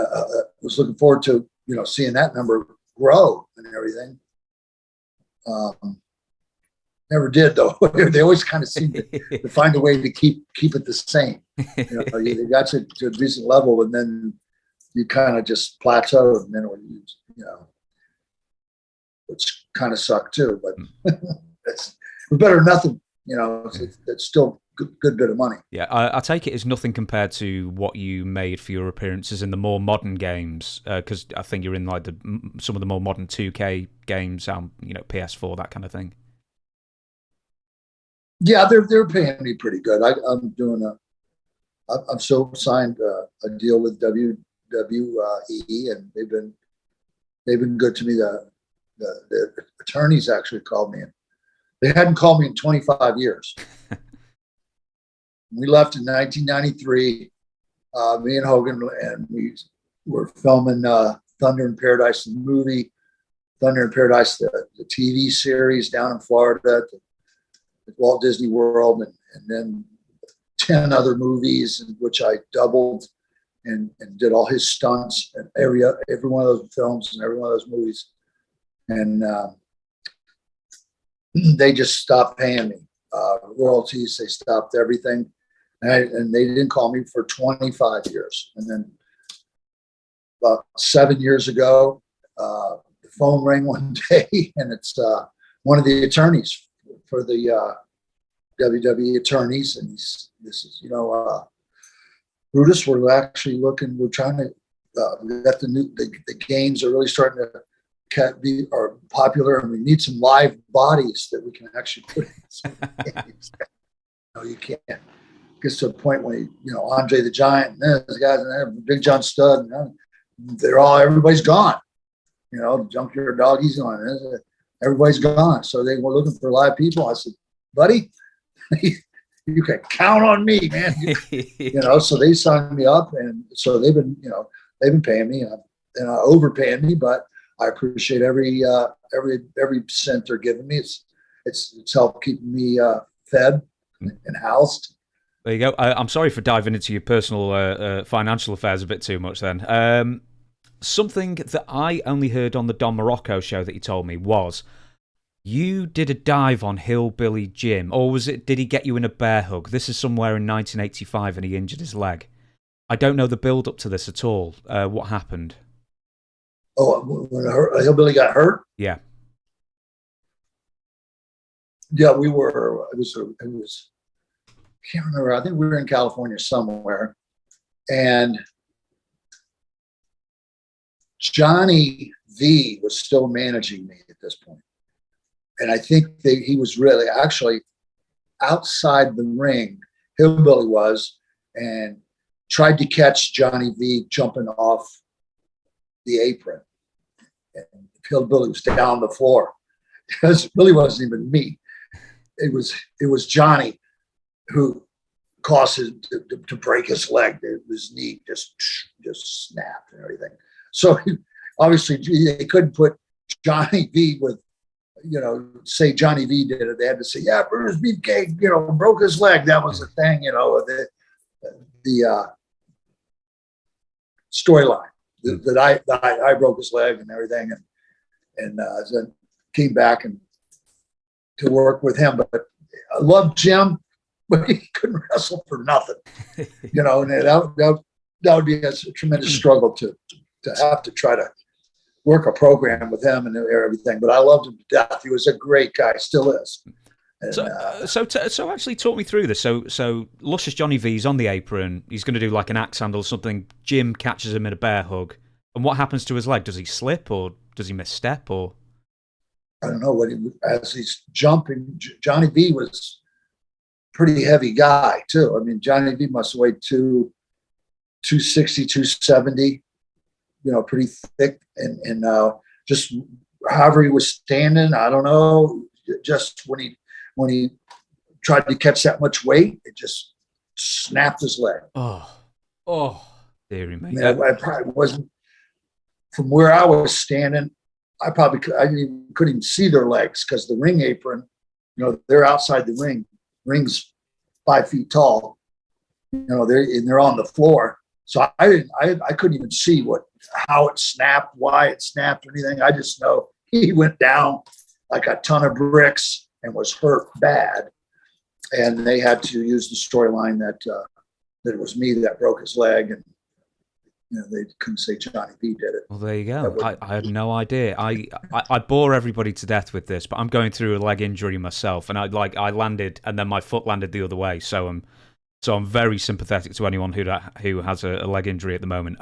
was looking forward to, you know, seeing that number grow and everything. Never did though. They always kind of seem to find a way to keep it the same. You know, you got to a decent level, and then you kind of just plateau, and then you know, which kind of sucked too. But it's better than nothing. You know, it's still good bit of money. Yeah, I take it as nothing compared to what you made for your appearances in the more modern games, because I think you're in like some of the more modern 2K games, you know, PS4, that kind of thing. Yeah, they're paying me pretty good. I'm doing I've still signed a deal with WWE, and they've been good to me. The attorneys actually called me, and they hadn't called me in 25 years. We left in 1993, me and Hogan, and we were filming Thunder in Paradise, the movie, Thunder in Paradise, the TV series down in Florida at Walt Disney World, and then 10 other movies in which I doubled and did all his stunts and every one of those films and every one of those movies. And they just stopped paying me royalties. They stopped everything. And they didn't call me for 25 years. And then about 7 years ago, the phone rang one day, and it's one of the attorneys for the WWE attorneys. And this is, you know, Brutus, we're trying to, we got the games are really starting to are popular, and we need some live bodies that we can actually put in some games. No, you can't. Gets to a point where, you know, Andre the Giant and those guys and there, Big John Studd, everybody's gone. You know, Junkyard Doggy's gone. Everybody's gone. So they were looking for live people. I said, buddy, you can count on me, man. You know, so they signed me up, and so they've been paying me, and overpaying me, but I appreciate every cent they're giving me. It's helped keeping me fed and housed. There you go. I'm sorry for diving into your personal financial affairs a bit too much then. Something that I only heard on the Don Morocco show that you told me was you did a dive on Hillbilly Jim, or did he get you in a bear hug? This is somewhere in 1985 and he injured his leg. I don't know the build up to this at all. What happened? Oh, when Hillbilly got hurt? Yeah. Yeah, we were, it was I can't remember. I think we were in California somewhere, and Johnny V was still managing me at this point. And I think he was really actually outside the ring. Hillbilly was, and tried to catch Johnny V jumping off the apron. And Hillbilly was down the floor. It really wasn't even me. It was Johnny who caused him to break his leg. His knee just snapped and everything. So obviously they couldn't put Johnny V with, you know, say Johnny V did it. They had to say, yeah, Brutus Beefcake, you know, broke his leg. That was the thing, you know, the storyline that I broke his leg and everything, and then came back and to work with him. But I loved Jim, but he couldn't wrestle for nothing, you know, and that would be a tremendous struggle to have to try to work a program with him and everything. But I loved him to death. He was a great guy, still is. And, so actually talk me through this. So Luscious Johnny V's on the apron. He's going to do like an axe handle or something. Jim catches him in a bear hug. And what happens to his leg? Does he slip or does he misstep or? I don't know as he's jumping. Johnny V was a pretty heavy guy too. I mean, Johnny V must have weighed 260, 270, you know, pretty thick, and just however he was standing, I don't know, just when he tried to catch that much weight, it just snapped his leg. Oh, dearie me. I probably wasn't, from where I was standing, I couldn't even see their legs because the ring apron, you know, they're outside the ring. Ring's 5 feet tall. You know, they're on the floor. So I couldn't even see how it snapped, why it snapped or anything. I just know he went down like a ton of bricks and was hurt bad. And they had to use the storyline that it was me that broke his leg, and they couldn't say Johnny B did it. Well, there you go. I had no idea. I bore everybody to death with this, but I'm going through a leg injury myself, and I landed, and then my foot landed the other way. So I'm very sympathetic to anyone who has a leg injury at the moment.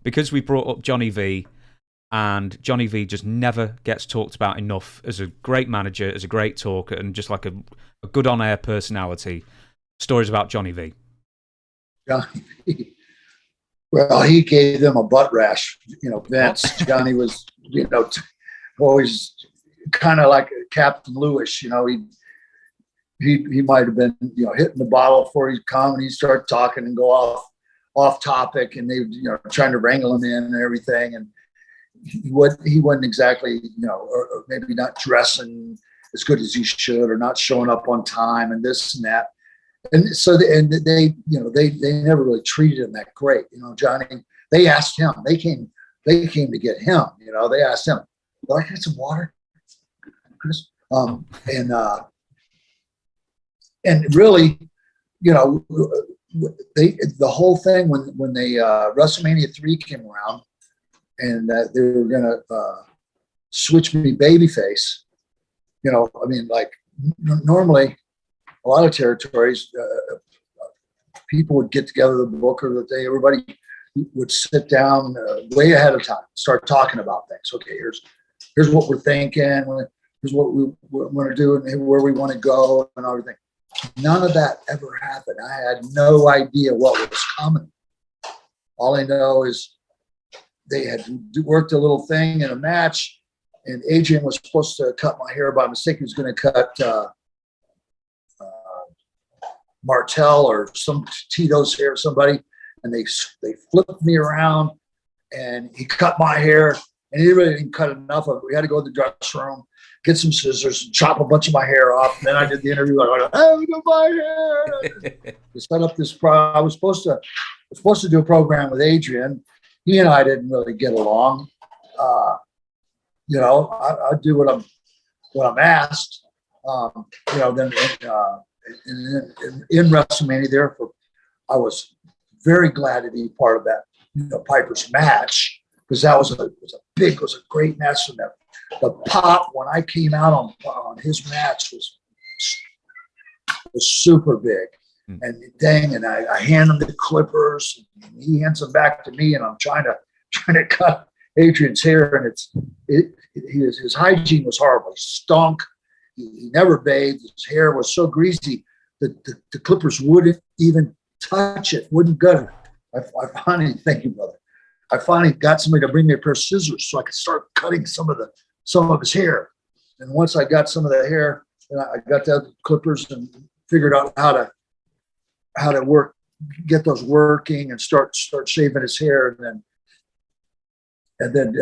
Because we brought up Johnny V, and Johnny V just never gets talked about enough as a great manager, as a great talker, and just like a good on-air personality. Stories about Johnny V. Johnny V. Well, he gave them a butt rash. Vince. Johnny was, always kind of like Captain Lewis. He might have been, hitting the bottle before he'd come, and he'd start talking and go off topic, and they, trying to wrangle him in and everything. And he wasn't exactly, or maybe not dressing as good as he should, or not showing up on time, and this and that. And so they never really treated him that great. Johnny, they asked him, they came to get him, they asked him, "Will I get some water, Chris?" And really, the whole thing when they WrestleMania 3 came around, and they were gonna switch me babyface. Normally, a lot of territories, people would get together, the booker, everybody would sit down way ahead of time, start talking about things. Okay, here's what we're thinking, here's what we want to do, and where we want to go, and everything. None of that ever happened. I had no idea what was coming. All I know is they had worked a little thing in a match, and Adrian was supposed to cut my hair by mistake. He was going to cut Martel or some Tito's hair, somebody, and they flipped me around, and he cut my hair, and he really didn't cut enough of it. We had to go to the dressing room, get some scissors, and chop a bunch of my hair off. And then I did the interview. I went, "Oh, look at my hair!" We set up this. I was supposed to do a program with Adrian. He and I didn't really get along. I do what I'm asked. Then. In WrestleMania, therefore, I was very glad to be part of that, Piper's match, because that was a great match. And the pop when I came out on his match was super big. And I hand him the clippers, and he hands them back to me, and I'm trying to cut Adrian's hair, and his hygiene was horrible. He stunk. He never bathed. His hair was so greasy that the clippers wouldn't even touch it, wouldn't gut it. I finally, thank you, brother. I finally got somebody to bring me a pair of scissors so I could start cutting some of his hair. And once I got some of the hair, and I got the clippers and figured out how to get those working, and start shaving his hair, and then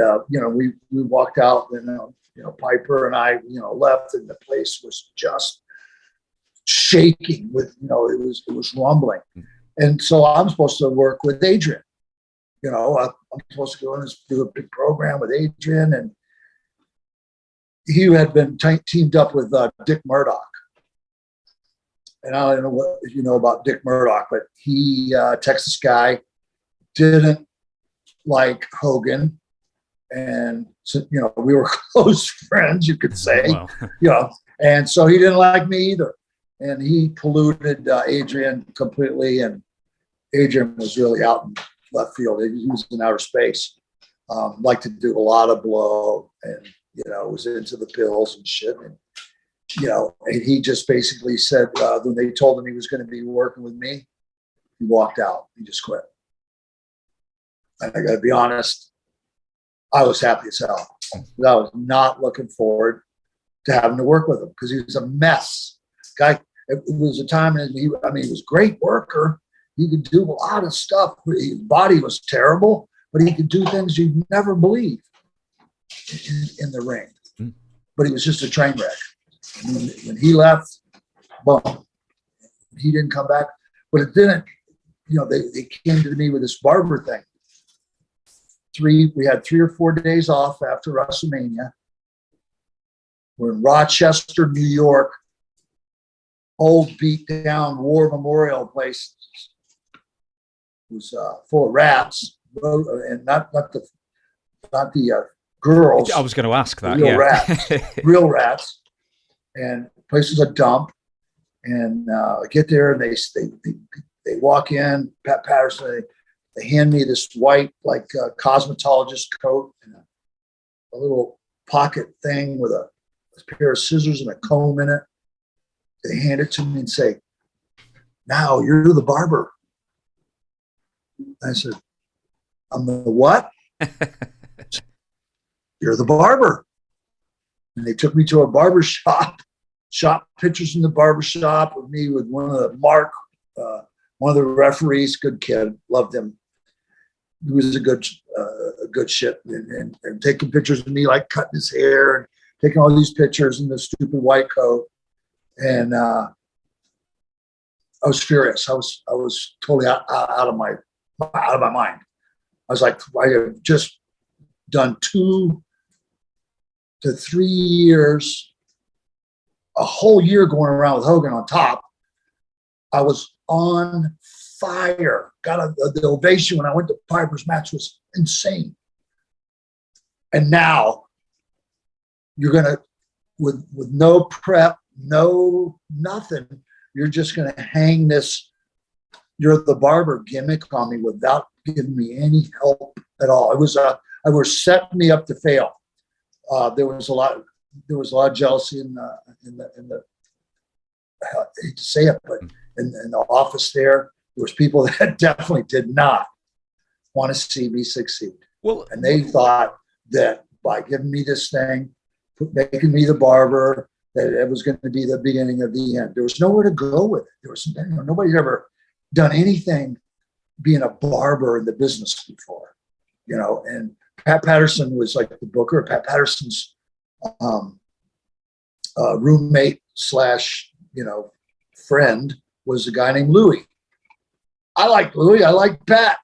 we walked out, and Piper and I, left, and the place was just shaking with, it was rumbling. And so I'm supposed to work with Adrian. I'm supposed to go and do a big program with Adrian, and he had been teamed up with Dick Murdoch. And I don't know what you know about Dick Murdoch, but he, Texas guy, didn't like Hogan. And so, we were close friends, you could say, and so he didn't like me either. And he polluted Adrian completely. And Adrian was really out in left field. He was in outer space. Liked to do a lot of blow, and, was into the pills and shit. And, and he just basically said, when they told him he was going to be working with me, he walked out. He just quit. And I got to be honest, I was happy as hell. I was not looking forward to having to work with him, because he was a mess. Guy, it was a time, and he was a great worker. He could do a lot of stuff. His body was terrible, but he could do things you'd never believe in the ring. But he was just a train wreck. When he left, boom, he didn't come back. But it didn't they came to me with this Barber thing. We had 3 or 4 days off after WrestleMania. We're in Rochester, New York, old beat down war memorial place. It was full of rats, and not the girls. I was going to ask that. Real rats, real rats, and the place was a dump. And I get there, and they walk in. Pat Patterson. They hand me this white, like cosmetologist coat and a little pocket thing with a pair of scissors and a comb in it. They hand it to me and say, "Now you're the barber." I said, "I'm the what?" "You're the barber." And they took me to a barber shop, shot pictures in the barber shop with me with one of the referees, good kid, loved him. He was a good shit, and taking pictures of me, like cutting his hair and taking all these pictures in the stupid white coat. And I was furious. I was totally out of my mind. I was like, I had just done 2 to 3 years, a whole year going around with Hogan on top. I was on fire. The ovation when I went to Piper's match was insane. And now you're gonna, with no prep, no nothing, you're just gonna hang this "you're the barber" gimmick on me without giving me any help at all. It was setting me up to fail. There was a lot of jealousy in the I hate to say it, but in the office there was people that definitely did not want to see me succeed. Well, and they thought that by giving me this thing, making me the barber, that it was going to be the beginning of the end. There was nowhere to go with it. There was nobody's ever done anything being a barber in the business before, and Pat Patterson was like the booker. Pat Patterson's roommate / friend was a guy named Louie. I like Louie. I like Pat.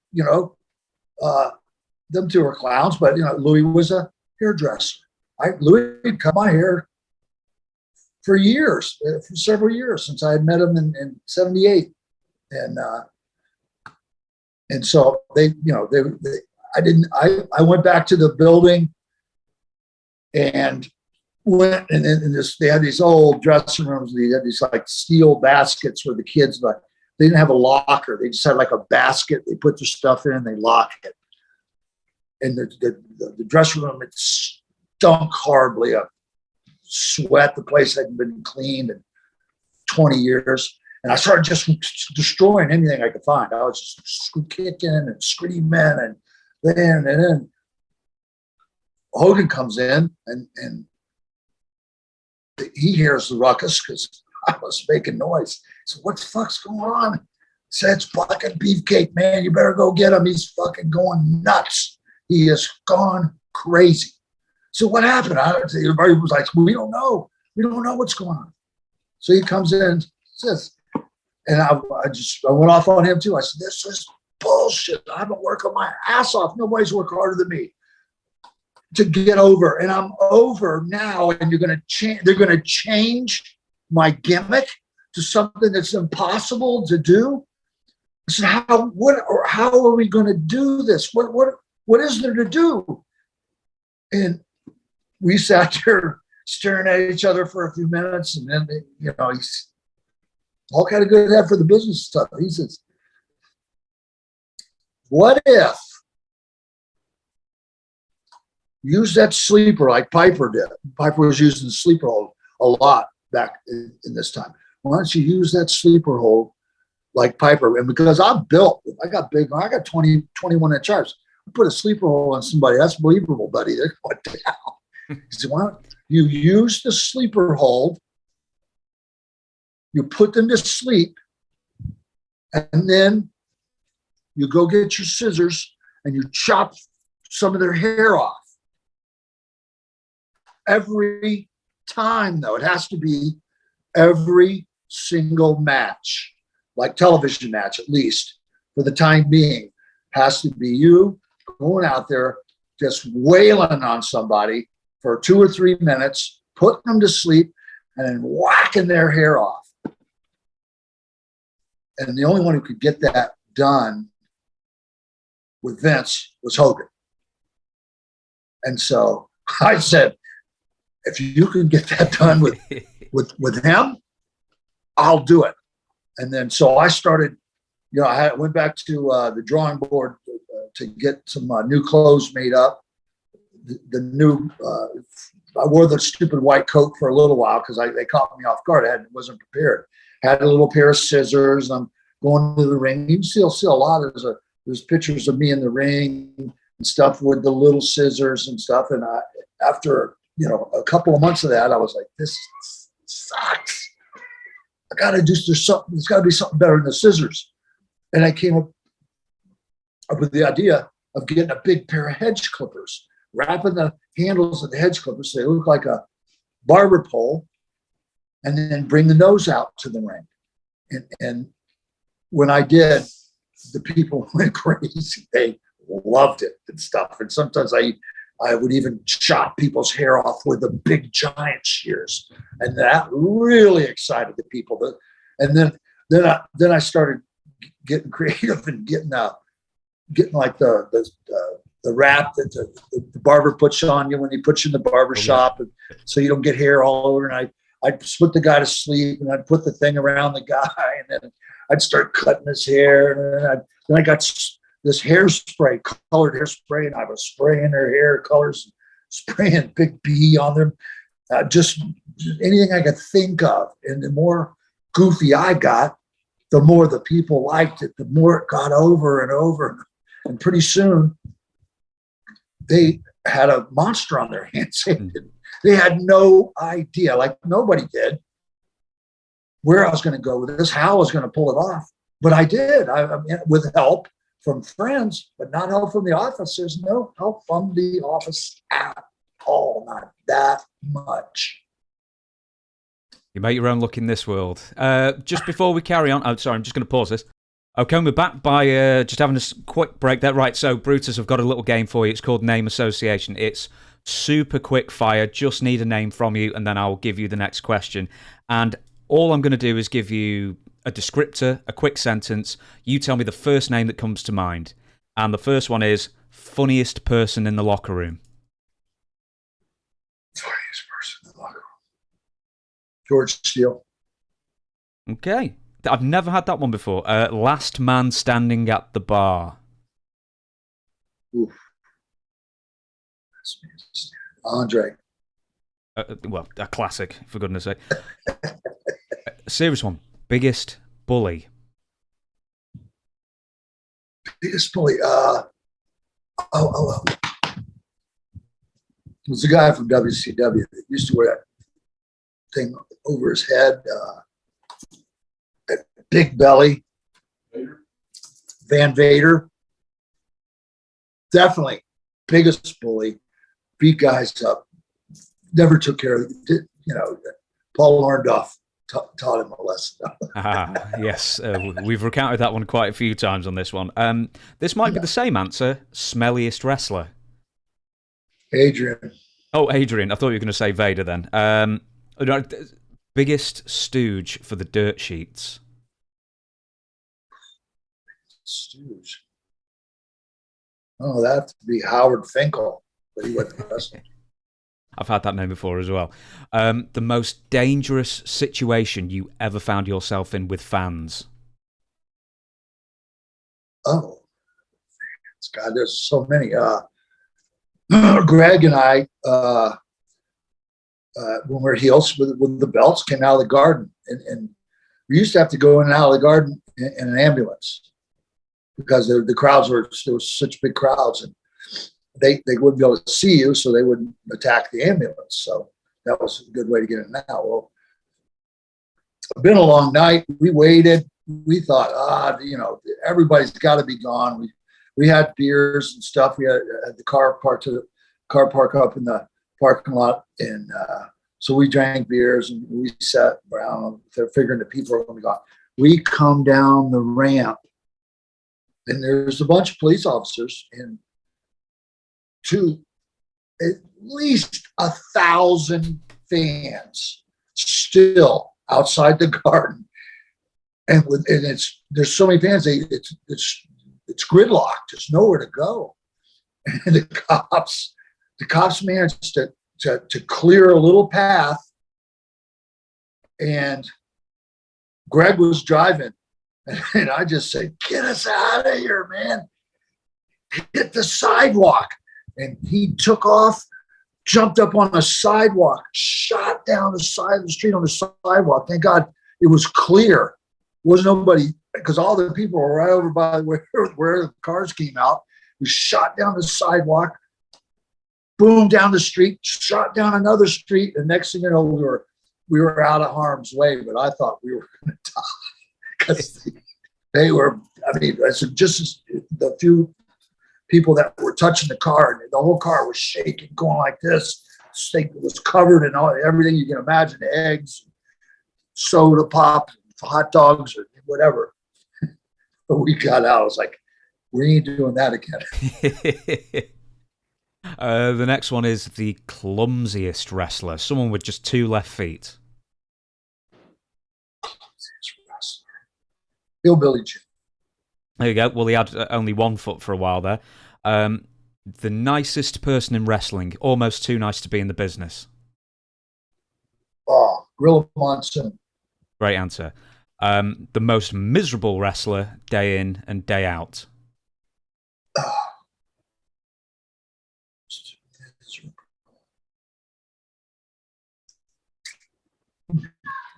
Them two are clowns, but Louie was a hairdresser. Louie had cut my hair for years, for several years, since I had met him in '78, and so I went back to the building and went and they had these old dressing rooms. They had these like steel baskets where the kids, but they didn't have a locker. They just had like a basket. They put their stuff in and they lock it. And the dressing room, it stunk horribly of sweat. The place hadn't been cleaned in 20 years. And I started just destroying anything I could find. I was just kicking and screaming, and then Hogan comes in and he hears the ruckus because I was making noise. So what the fuck's going on? He said, "It's fucking Beefcake, man. You better go get him. He's fucking going nuts. He has gone crazy." So what happened? Everybody was like, "We don't know. We don't know what's going on." So he comes in and says, and I went off on him too. I said, "This is bullshit. I've been working my ass off. Nobody's worked harder than me to get over, and I'm over now. And you're going to change. They're going to change my gimmick to something that's impossible to do." I said, "How are we going to do this? What is there to do?" And we sat there staring at each other for a few minutes, and then he's all kind of good head for the business stuff. He says, "What if use that sleeper like Piper did?" Piper was using the sleeper hold a lot back in this time. "Why don't you use that sleeper hold like Piper?" And because I'm built, I got big, I got 21 inch arms. I put a sleeper hold on somebody, that's believable, buddy. They're going down. He said, "Why don't you use the sleeper hold? You put them to sleep, and then you go get your scissors and you chop some of their hair off. Every time, though, it has to be every single match, like television match at least, for the time being has to be you going out there, just wailing on somebody for 2 or 3 minutes, putting them to sleep, and then whacking their hair off. And the only one who could get that done with Vince was Hogan. And so I said, if you can get that done with him, I'll do it. And then so I started, I went back to the drawing board to get some new clothes made up. The new, I wore the stupid white coat for a little while because they caught me off guard. I wasn't prepared. Had a little pair of scissors. I'm going to the ring. You can still see a lot. There's pictures of me in the ring and stuff with the little scissors and stuff. And after a couple of months of that, I was like, this sucks. I got to do something. There's got to be something better than the scissors. And I came up with the idea of getting a big pair of hedge clippers, wrapping the handles of the hedge clippers so they look like a barber pole, and then bring the nose out to the ring. And when I did, the people went crazy. They loved it and stuff. And sometimes I would even chop people's hair off with the big giant shears, and that really excited the people. And then I started getting creative and getting like the wrap that the barber puts on you when he puts you in the barber shop, and so you don't get hair all over. And I'd put the guy to sleep, and I'd put the thing around the guy, and then I'd start cutting his hair, and then I got this hairspray, colored hairspray, and I was spraying their hair colors, spraying Big B on them, just anything I could think of. And the more goofy I got, the more the people liked it, the more it got over and over. And pretty soon, they had a monster on their hands. They had no idea, like nobody did, where I was going to go with this, how I was going to pull it off. But I did, with help from friends, but not help from the office. There's no help from the office at all, not that much. You make your own luck in this world. Just before we carry on, I'm just going to pause this. Okay, we're back by just having a quick break there. Right, so Brutus, I've got a little game for you. It's called Name Association. It's super quick fire. Just need a name from you, and then I'll give you the next question. And all I'm going to do is give you a descriptor, a quick sentence. You tell me the first name that comes to mind. And the first one is funniest person in the locker room. Funniest person in the locker room. George Steele. Okay. I've never had that one before. Last man standing at the bar. Oof. Andre. Well, a classic, for goodness sake. Serious one. Biggest bully. Biggest bully. It was a guy from WCW that used to wear that thing over his head. That big belly. Van Vader. Definitely biggest bully. Beat guys up. Never took care of it. Paul Orndorff taught him a lesson. Yes, we've recounted that one quite a few times on this one. This might be the same answer. Smelliest wrestler. Adrian. Oh, Adrian. I thought you were going to say Vader then. Biggest stooge for the dirt sheets. Stooge. Oh, that'd have to be Howard Finkel, but he wasn't wrestling. I've had that name before as well. The most dangerous situation you ever found yourself in with fans? Oh, God, there's so many. Greg and I, when we were heels with the belts, came out of the garden. And we used to have to go in and out of the garden in an ambulance because the crowds there were such big crowds. And they wouldn't be able to see you, so they wouldn't attack the ambulance. So that was a good way to get in now. Well, it's been a long night. We waited. We thought, everybody's got to be gone. We had beers and stuff. We had the car park up in the parking lot, and so we drank beers and we sat around. They're figuring the people are going to be gone. We come down the ramp, And there's a bunch of police officers and at least 1,000 fans still outside the garden. And there's so many fans, it's gridlocked. There's nowhere to go. And the cops managed to clear a little path. And Greg was driving. And I just said, get us out of here, man. Hit the sidewalk. And he took off, jumped up on the sidewalk, shot down the side of the street on the sidewalk. Thank God it was clear. Wasn't nobody, because all the people were right over by where the cars came out. We shot down the sidewalk, boom, down the street, shot down another street. And next thing you know, we were out of harm's way, but I thought we were going to die. Because they were, I mean, just the few people that were touching the car, and the whole car was shaking, going like this. Steak was covered in everything you can imagine, eggs, soda pop, hot dogs, or whatever. But we got out. I was like, we ain't doing that again. The next one is the clumsiest wrestler, someone with just 2 left feet. Hillbilly Jim. There you go. Well, he had only 1 foot for a while there. The nicest person in wrestling, almost too nice to be in the business. Oh, Gorilla Monsoon. Great answer. The most miserable wrestler, day in and day out.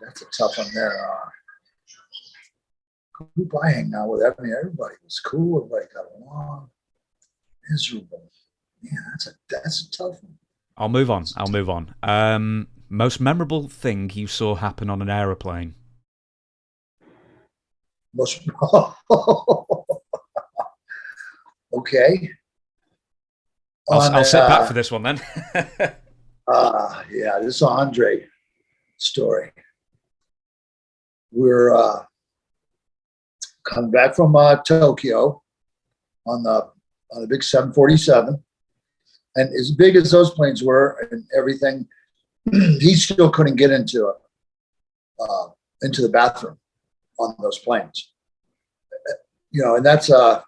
That's a tough one there. Who I hang out with? I mean, everybody was cool. Everybody got along. Miserable. Yeah, that's a tough one. I'll move on. Most memorable thing you saw happen on an aeroplane? Okay. I'll sit back for this one then. Yeah, this is Andre story. We're coming back from Tokyo on the big 747, and as big as those planes were and everything, he still couldn't get into the bathroom on those planes. You know, and that's a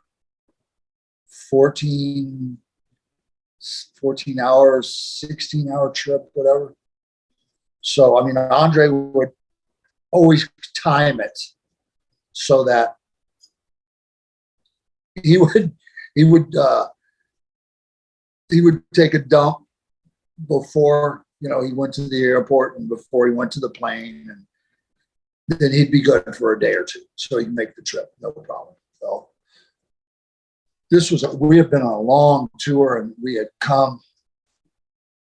14 hours, 16-hour trip, whatever. So, I mean, Andre would always time it so that he would take a dump before, you know, he went to the airport and before he went to the plane, and then he'd be good for a day or two, so he can make the trip, no problem. So we had been on a long tour, and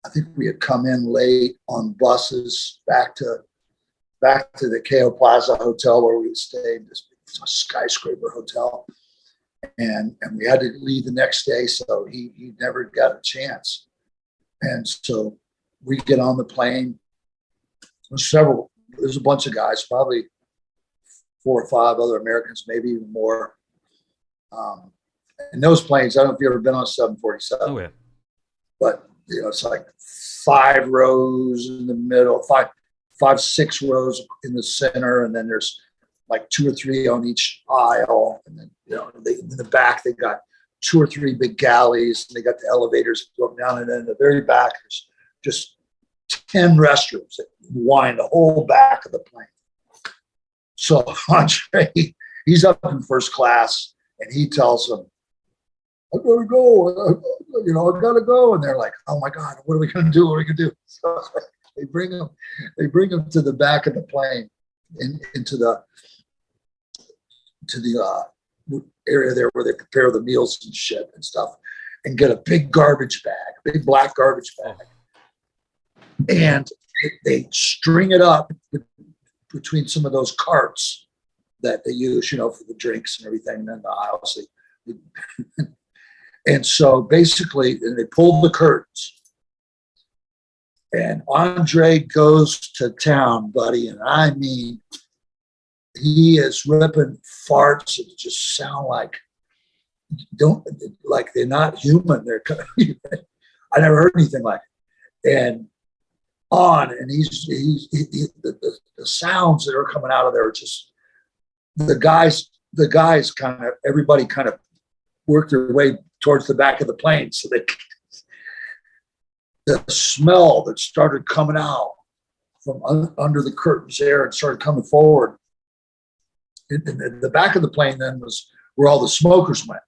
I think we had come in late on buses back to the Keio Plaza Hotel where we stayed, this skyscraper hotel. And we had to leave the next day, so he never got a chance. And so we get on the plane. There's a bunch of guys, probably 4 or 5 other Americans, maybe even more. And those planes, I don't know if you've ever been on a 747. Oh, yeah. But, you know, it's like 5 rows in the middle, 6 rows in the center, and then there's like 2 or 3 on each aisle. And then, you know, in the back, they got 2 or 3 big galleys, and they got the elevators going down. And then in the very back, there's just 10 restrooms that line the whole back of the plane. So Andre, he's up in first class, and he tells them, I gotta go, you know, I gotta go. And they're like, oh my God, what are we gonna do? What are we gonna do? So they bring him to the back of the plane, into the area there where they prepare the meals and shit and stuff, and get a big garbage bag, big black garbage bag. And they string it up between some of those carts that they use, you know, for the drinks and everything, and then the aisles. And so basically, they pull the curtains, and Andre goes to town, buddy. And I mean, he is ripping farts that just sound like don't like they're not human. They're I never heard anything like it. And the sounds that are coming out of there are just the guys kind of everybody kind of worked their way towards the back of the plane, so they the smell that started coming out from under the curtains there and started coming forward. And the back of the plane then was where all the smokers went.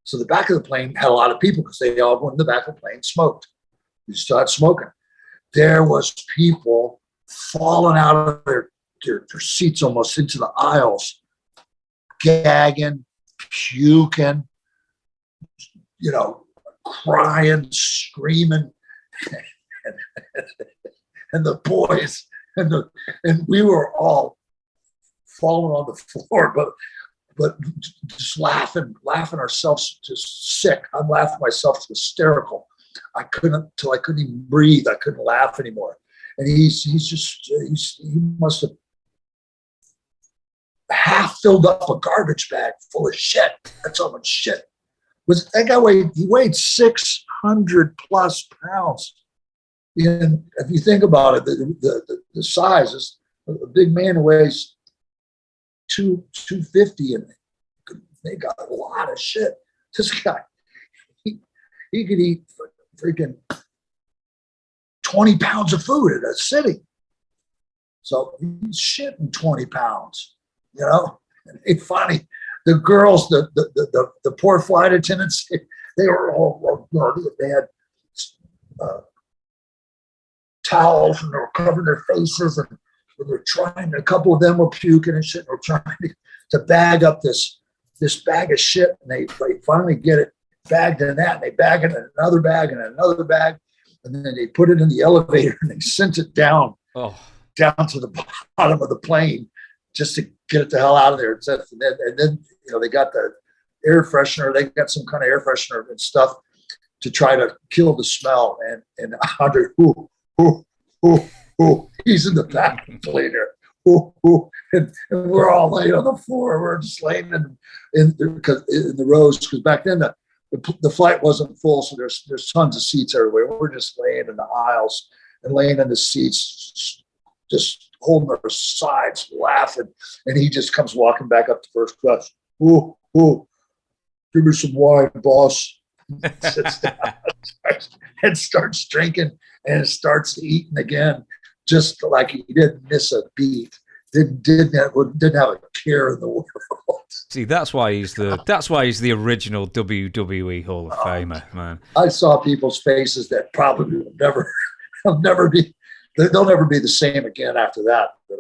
So the back of the plane had a lot of people because they all went in the back of the plane, smoked. You started smoking. There was people falling out of their seats almost into the aisles, gagging, puking, crying, screaming. And the boys and we were all falling on the floor, but just laughing ourselves to sick. I'm laughing myself to hysterical. I couldn't even breathe. I couldn't laugh anymore. And he must have half filled up a garbage bag full of shit. That's how much shit. That guy weighed 600 plus pounds. And if you think about it, the size is a big man who weighs 250, and they got a lot of shit. This guy, he could eat freaking 20 pounds of food in a sitting. So he's shitting 20 pounds, And it's funny. The girls, the poor flight attendants, they were all, they had towels and they were covering their faces, and they're trying. A couple of them were puking and shit. And were trying to bag up this bag of shit, and they finally get it bagged in that. And they bag it in another bag and another bag, and then they put it in the elevator and they sent it down to the bottom of the plane just to get it the hell out of there. And then they got the air freshener. They got some kind of air freshener and stuff to try to kill the smell. And Andre, he's in the back of the plane there. And we're all laying on the floor. We're just laying in the rows, because back then the flight wasn't full, so there's tons of seats everywhere. We're just laying in the aisles and laying in the seats, just holding our sides, laughing. And he just comes walking back up to first class. Give me some wine, boss. Sits down and starts drinking and starts eating again, just like he didn't miss a beat. Didn't have a care in the world. See, that's why he's the original WWE Hall of Famer, man. I saw people's faces that probably will never be. They'll never be the same again after that. But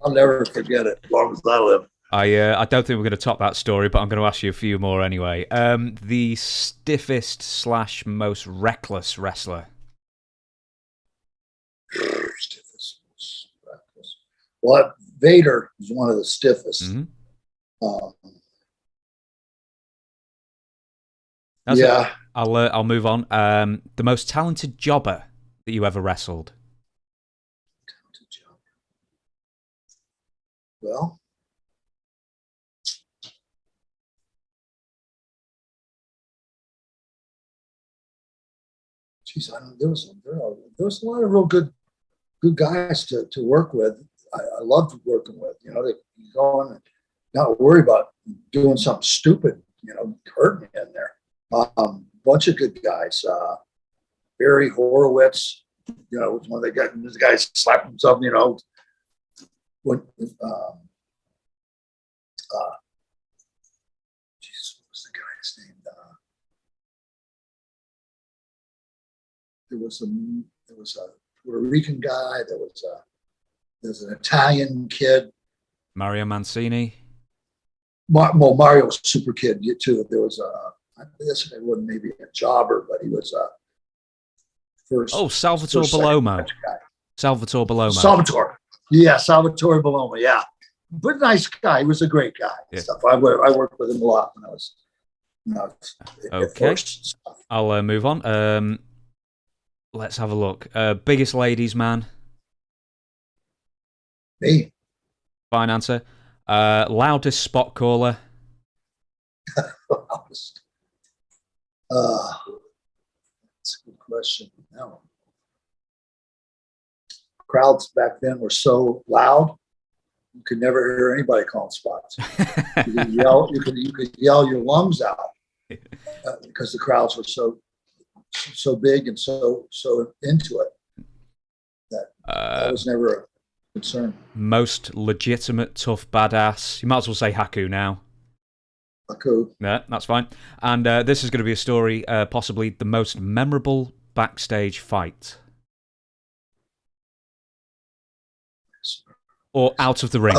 I'll never forget it as long as I live. I don't think we're going to top that story, but I'm going to ask you a few more anyway. The stiffest / most reckless wrestler. Well, Vader is one of the stiffest. Mm-hmm. Yeah. I'll move on. The most talented jobber that you ever wrestled. Talented jobber. Well, geez, there was a lot of real good guys to work with. I loved working with. They go in and not worry about doing something stupid. Hurt me in there. Bunch of good guys. Barry Horowitz, was one of the guys. This guy slapped himself. When Jesus, what was the guy's name? There was a Puerto Rican guy. There's an Italian kid. Mario Mancini. Mario was a super kid too. There was I guess it wasn't maybe a jobber, but he was a first. Oh, Salvatore Bellomo. Salvatore Bellomo. Salvatore Bellomo. Yeah, but nice guy. He was a great guy. Yeah. Stuff. I worked with him a lot when I was. Okay. I'll move on. Let's have a look. Biggest ladies man. Me. Fine answer. Loudest spot caller. That's a good question. No. Crowds back then were so loud, you could never hear anybody calling spots. You could yell, you could yell your lungs out because the crowds were so big and so into it that was never a concern. Most legitimate, tough, badass. You might as well say Haku now. Haku. Yeah, that's fine. And this is going to be a story, possibly the most memorable backstage fight. Or out of the ring.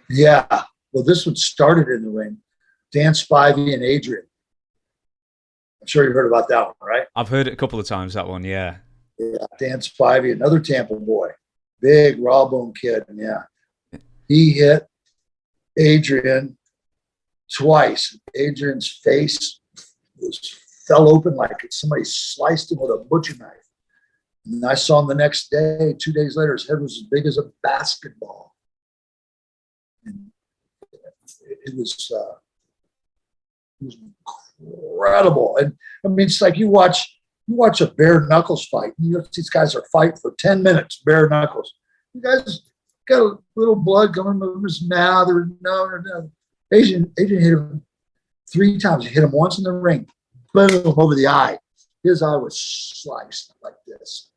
Yeah. Well, this one started in the ring. Dan Spivey and Adrian. I'm sure you heard about that one, right? I've heard it a couple of times, that one, yeah. Yeah, Dan Spivey, another Tampa boy. Big, raw bone kid, yeah. He hit Adrian twice. Adrian's face fell open like somebody sliced him with a butcher knife. And I saw him the next day, 2 days later, his head was as big as a basketball. And it was incredible. And I mean, it's like you watch a bare knuckles fight. You know, these guys are fighting for 10 minutes, bare knuckles. You guys got a little blood coming from his mouth. No. Adrian hit him 3 times. He hit him once in the ring, boom, over the eye. His eye was sliced like this.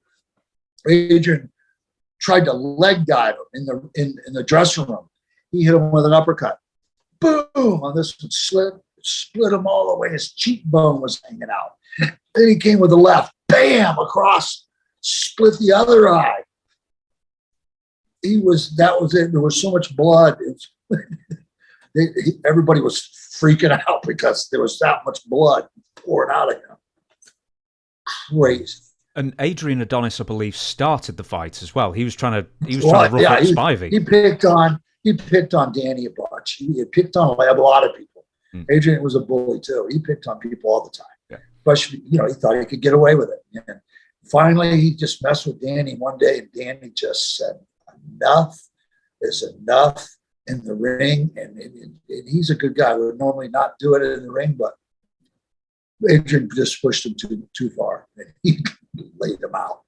Adrian tried to leg dive him in the dressing room. He hit him with an uppercut. Boom! On this one, split him all the way. His cheekbone was hanging out. Then he came with the left. Bam! Across. Split the other eye. That was it. There was so much blood. Everybody was freaking out because there was that much blood pouring out of him. Crazy. And Adrian Adonis, I believe, started the fight as well. He was trying to rough up Spivey. He picked on Danny a bunch. He had picked on a lot of people. Adrian was a bully too. He picked on people all the time. Yeah. Especially, he thought he could get away with it. And finally, he just messed with Danny one day, and Danny just said, "Enough is enough in the ring." And he's a good guy. Would normally not do it in the ring, but Adrian just pushed him too far, and he laid him out.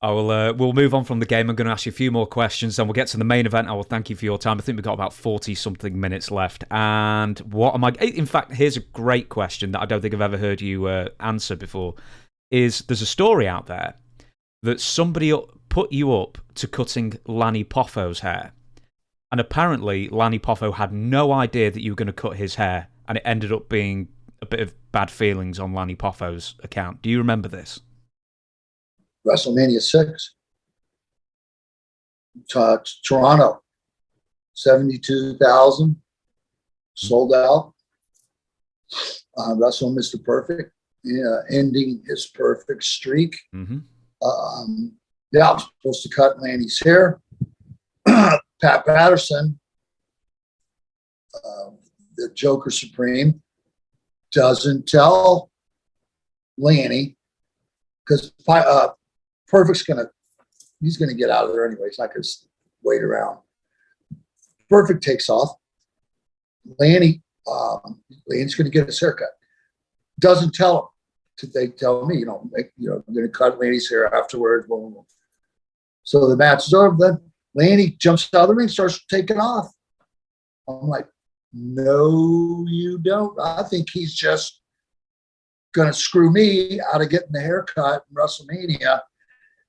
We'll move on from the game. I'm going to ask you a few more questions, then we'll get to the main event. I will thank you for your time. I think we've got about 40-something minutes left. And in fact, here's a great question that I don't think I've ever heard you answer before, is there's a story out there that somebody put you up to cutting Lanny Poffo's hair. And apparently, Lanny Poffo had no idea that you were going to cut his hair, and it ended up being a bit of bad feelings on Lanny Poffo's account. Do you remember this? WrestleMania 6. Toronto. 72,000. Sold out. Wrestle Mr. Perfect. Ending his perfect streak. Mm-hmm. I was supposed to cut Lanny's hair. Pat Patterson, the Joker Supreme, doesn't tell Lanny because Perfect's he's gonna get out of there anyway. He's not gonna wait around. Perfect takes off. Lanny's gonna get his haircut. Doesn't tell him. They tell me, I'm gonna cut Lanny's hair afterwards. Blah, blah, blah. So the match is over. Then Lanny jumps out of the ring, starts taking off. I'm like, no, you don't. I think he's just going to screw me out of getting the haircut in WrestleMania.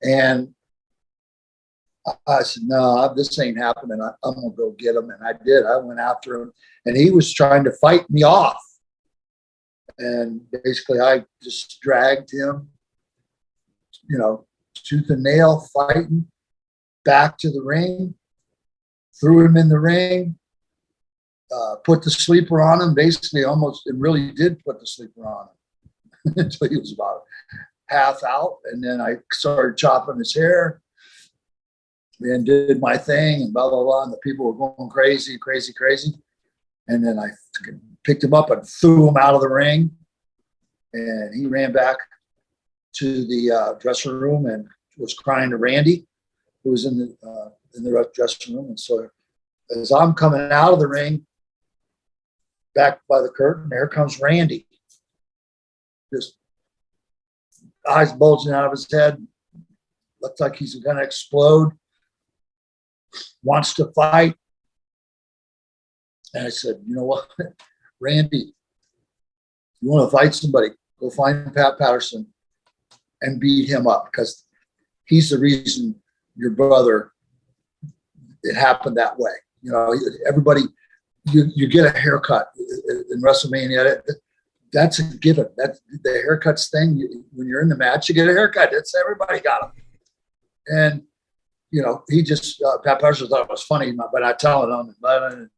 And I said, no, this ain't happening. I'm going to go get him. And I did. I went after him. And he was trying to fight me off. And basically, I just dragged him, tooth and nail, fighting, back to the ring, threw him in the ring, put the sleeper on him, basically it really did put the sleeper on him until he was about half out. And then I started chopping his hair and did my thing and blah, blah, blah. And the people were going crazy. And then I picked him up and threw him out of the ring. And he ran back to the dressing room and was crying to Randy, who was in the dressing room. And so as I'm coming out of the ring, back by the curtain, there comes Randy. Just eyes bulging out of his head. Looks like he's going to explode. Wants to fight. And I said, you know what, Randy, you want to fight somebody, go find Pat Patterson and beat him up, because he's the reason your brother, it happened that way. You know, everybody, you get a haircut in WrestleMania. That's a given. That's the haircuts thing. When you're in the match, you get a haircut. That's everybody got them. And, you know, he just, Pat Patterson thought it was funny, but I tell it on him.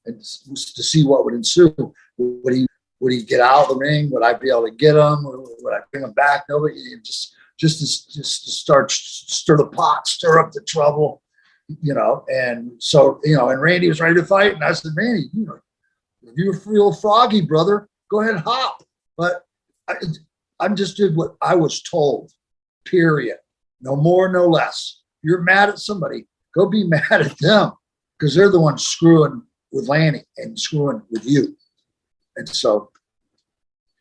And to see what would ensue. Would he get out of the ring? Would I be able to get him? Would I bring him back? Nobody. Just to start stir the pot, stir up the trouble, you know. And so, you know, and Randy was ready to fight, and I said, Randy, you know, if you feel froggy, brother, go ahead and hop. But I just did what I was told. Period. No more, no less. You're mad at somebody, go be mad at them, because they're the ones screwing with Lanny and screwing with you. And so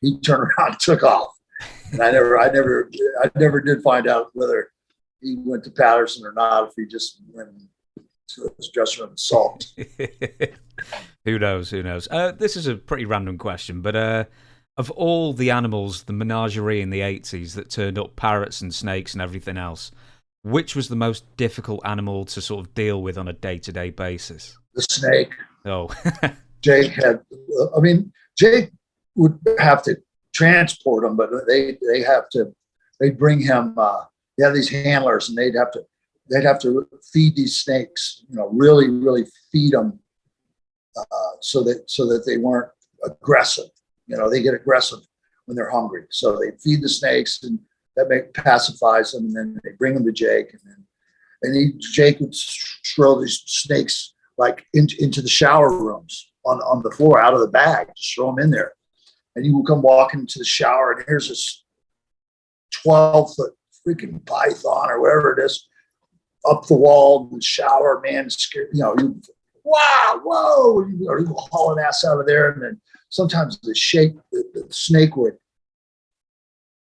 he turned around and took off. And I never did find out whether he went to Patterson or not, if he just went to his dressing room and sulked. Who knows? This is a pretty random question, but of all the animals, the menagerie in the 80s that turned up parrots and snakes and everything else, which was the most difficult animal to sort of deal with on a day-to-day basis? The snake. Oh. Jake would have to transport him, but they'd bring him, they have these handlers, and they'd have to feed these snakes, you know, really, really feed them, so that they weren't aggressive. You know, they get aggressive when they're hungry. So they feed the snakes, and that pacifies them, and then they bring them to Jake, and Jake would throw these snakes like into the shower rooms on the floor, out of the bag, just throw them in there. And you will come walking into the shower, and here's this 12-foot freaking python or whatever it is up the wall in the shower, man, scared, you know, you, wow, whoa, you go hauling ass out of there. And then sometimes the snake would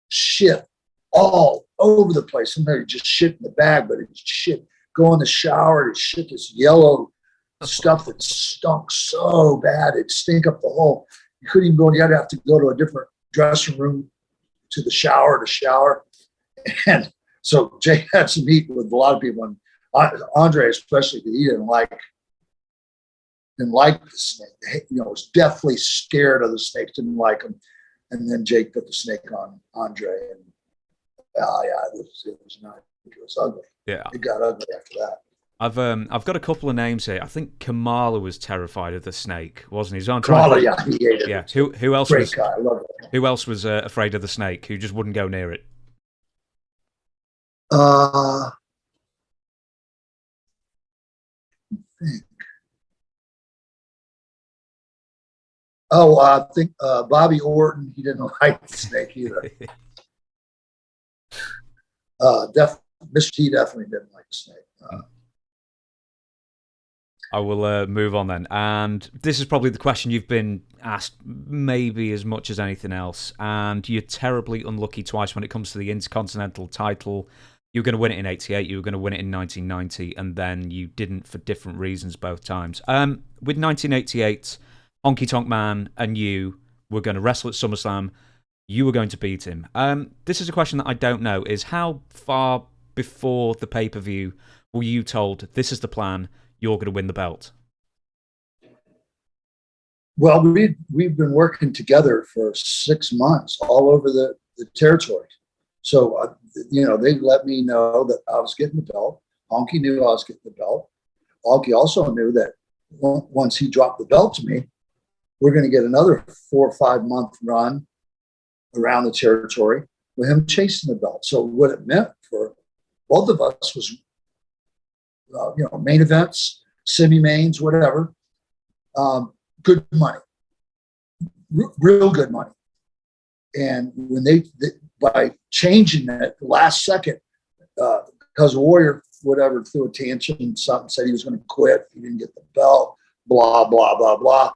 shit all over the place. Sometimes it just shit in the bag, but it shit, go in the shower, it shit this yellow stuff that stunk so bad, it'd stink up the whole. You couldn't even go, you had to have to go to a different dressing room to the shower to shower. And so Jake had to meet with a lot of people, and Andre especially, he didn't like the snake. You know, was deathly scared of the snake, didn't like him. And then Jake put the snake on Andre, and it was not. It was ugly. Yeah, it got ugly after that. I've got a couple of names here. I think Kamala was terrified of the snake, wasn't he? Kamala, yeah, he hated yeah. it. Who else Great was? Guy. I love it. Who else was afraid of the snake? Who just wouldn't go near it? I think Bobby Orton. He didn't like the snake either. Mr. T definitely didn't like the snake. I will move on then. And this is probably the question you've been asked maybe as much as anything else. And you're terribly unlucky twice when it comes to the Intercontinental title. You were going to win it in 88, you were going to win it in 1990, and then you didn't for different reasons both times. With 1988, Honky Tonk Man and you were going to wrestle at SummerSlam. You were going to beat him. This is a question that I don't know, is how far before the pay-per-view were you told, this is the plan, you're going to win the belt? Well, we've been working together for 6 months all over the territory. So, they let me know that I was getting the belt. Honky knew I was getting the belt. Honky also knew that once he dropped the belt to me, we're going to get another 4 or 5 month run around the territory with him chasing the belt. So what it meant for both of us was, main events, semi-mains, whatever, good money, real good money. And when by changing it the last second, because Warrior, whatever, threw a tantrum and something, said he was going to quit if he didn't get the belt, blah, blah, blah, blah.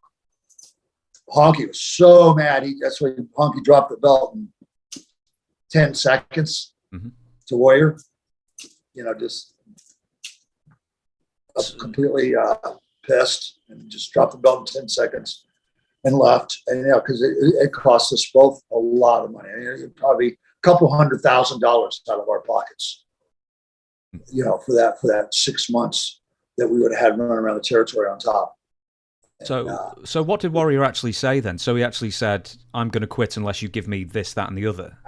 Honky was so mad. That's why Honky dropped the belt in 10 seconds to Warrior. You know, just completely pissed and just dropped the belt in 10 seconds and left. And, you know, because it cost us both a lot of money. I mean, probably a couple $100,000 out of our pockets, you know, for that 6 months that we would have had running around the territory on top. So what did Warrior actually say then? So he actually said, "I'm going to quit unless you give me this, that, and the other."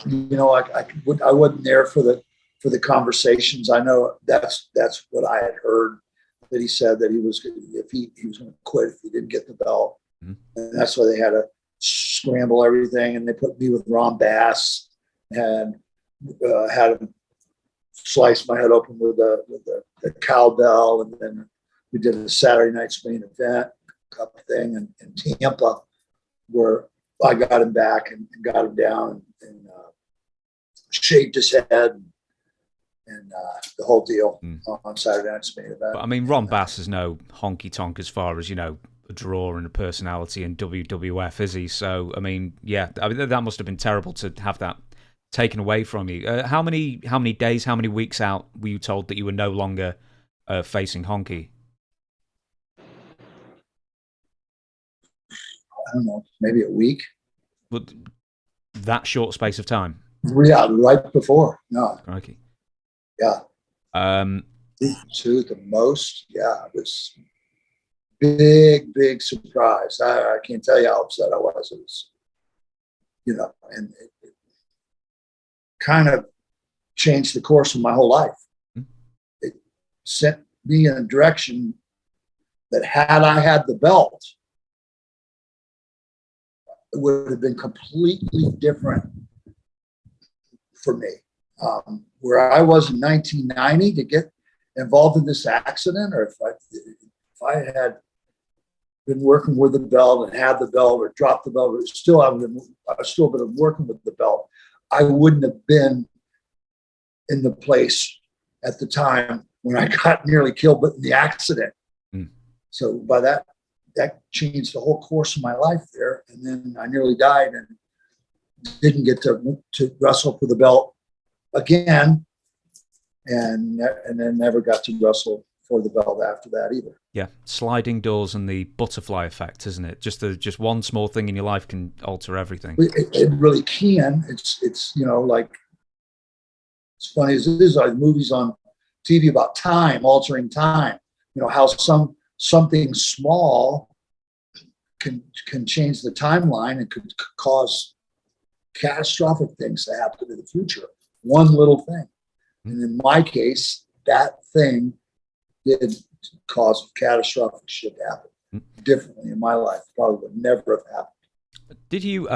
You know, I wasn't there for the conversations. I know that's what I had heard, that he said that he was going to quit if he didn't get the belt, and that's why they had to scramble everything, and they put me with Ron Bass and had him slice my head open with the cowbell, and then we did a Saturday night's main event cup thing in Tampa, where I got him back and got him down and shaved his head and the whole deal on Saturday night's main event. But, I mean, Ron Bass is no honky tonk as far as, you know, a draw and a personality in WWF, is he? So, I mean, yeah, I mean, that must have been terrible to have that taken away from you. How many days, how many weeks out were you told that you were no longer facing Honky? I don't know, maybe a week. But that short space of time? Yeah, right before. No. Okay. Yeah. To the most. Yeah, it was big surprise. I can't tell you how upset I was. It was, you know, and it kind of changed the course of my whole life. It sent me in a direction that had I had the belt, it would have been completely different for me. Where I was in 1990 to get involved in this accident, or if I had been working with the belt and had the belt or dropped the belt, or I would still been working with the belt, I wouldn't have been in the place at the time when I got nearly killed in the accident. So by that changed the whole course of my life there. And then I nearly died and didn't get to wrestle for the belt again, and then never got to wrestle for the belt after that either. Yeah, sliding doors and the butterfly effect, isn't it? Just one small thing in your life can alter everything. It really can. It's you know, like, it's funny as it is, like movies on TV about time, altering time. You know, how something small can change the timeline and could cause catastrophic things to happen in the future. One little thing. And in my case, that thing did cause catastrophic shit to happen differently in my life. Probably would never have happened. Did you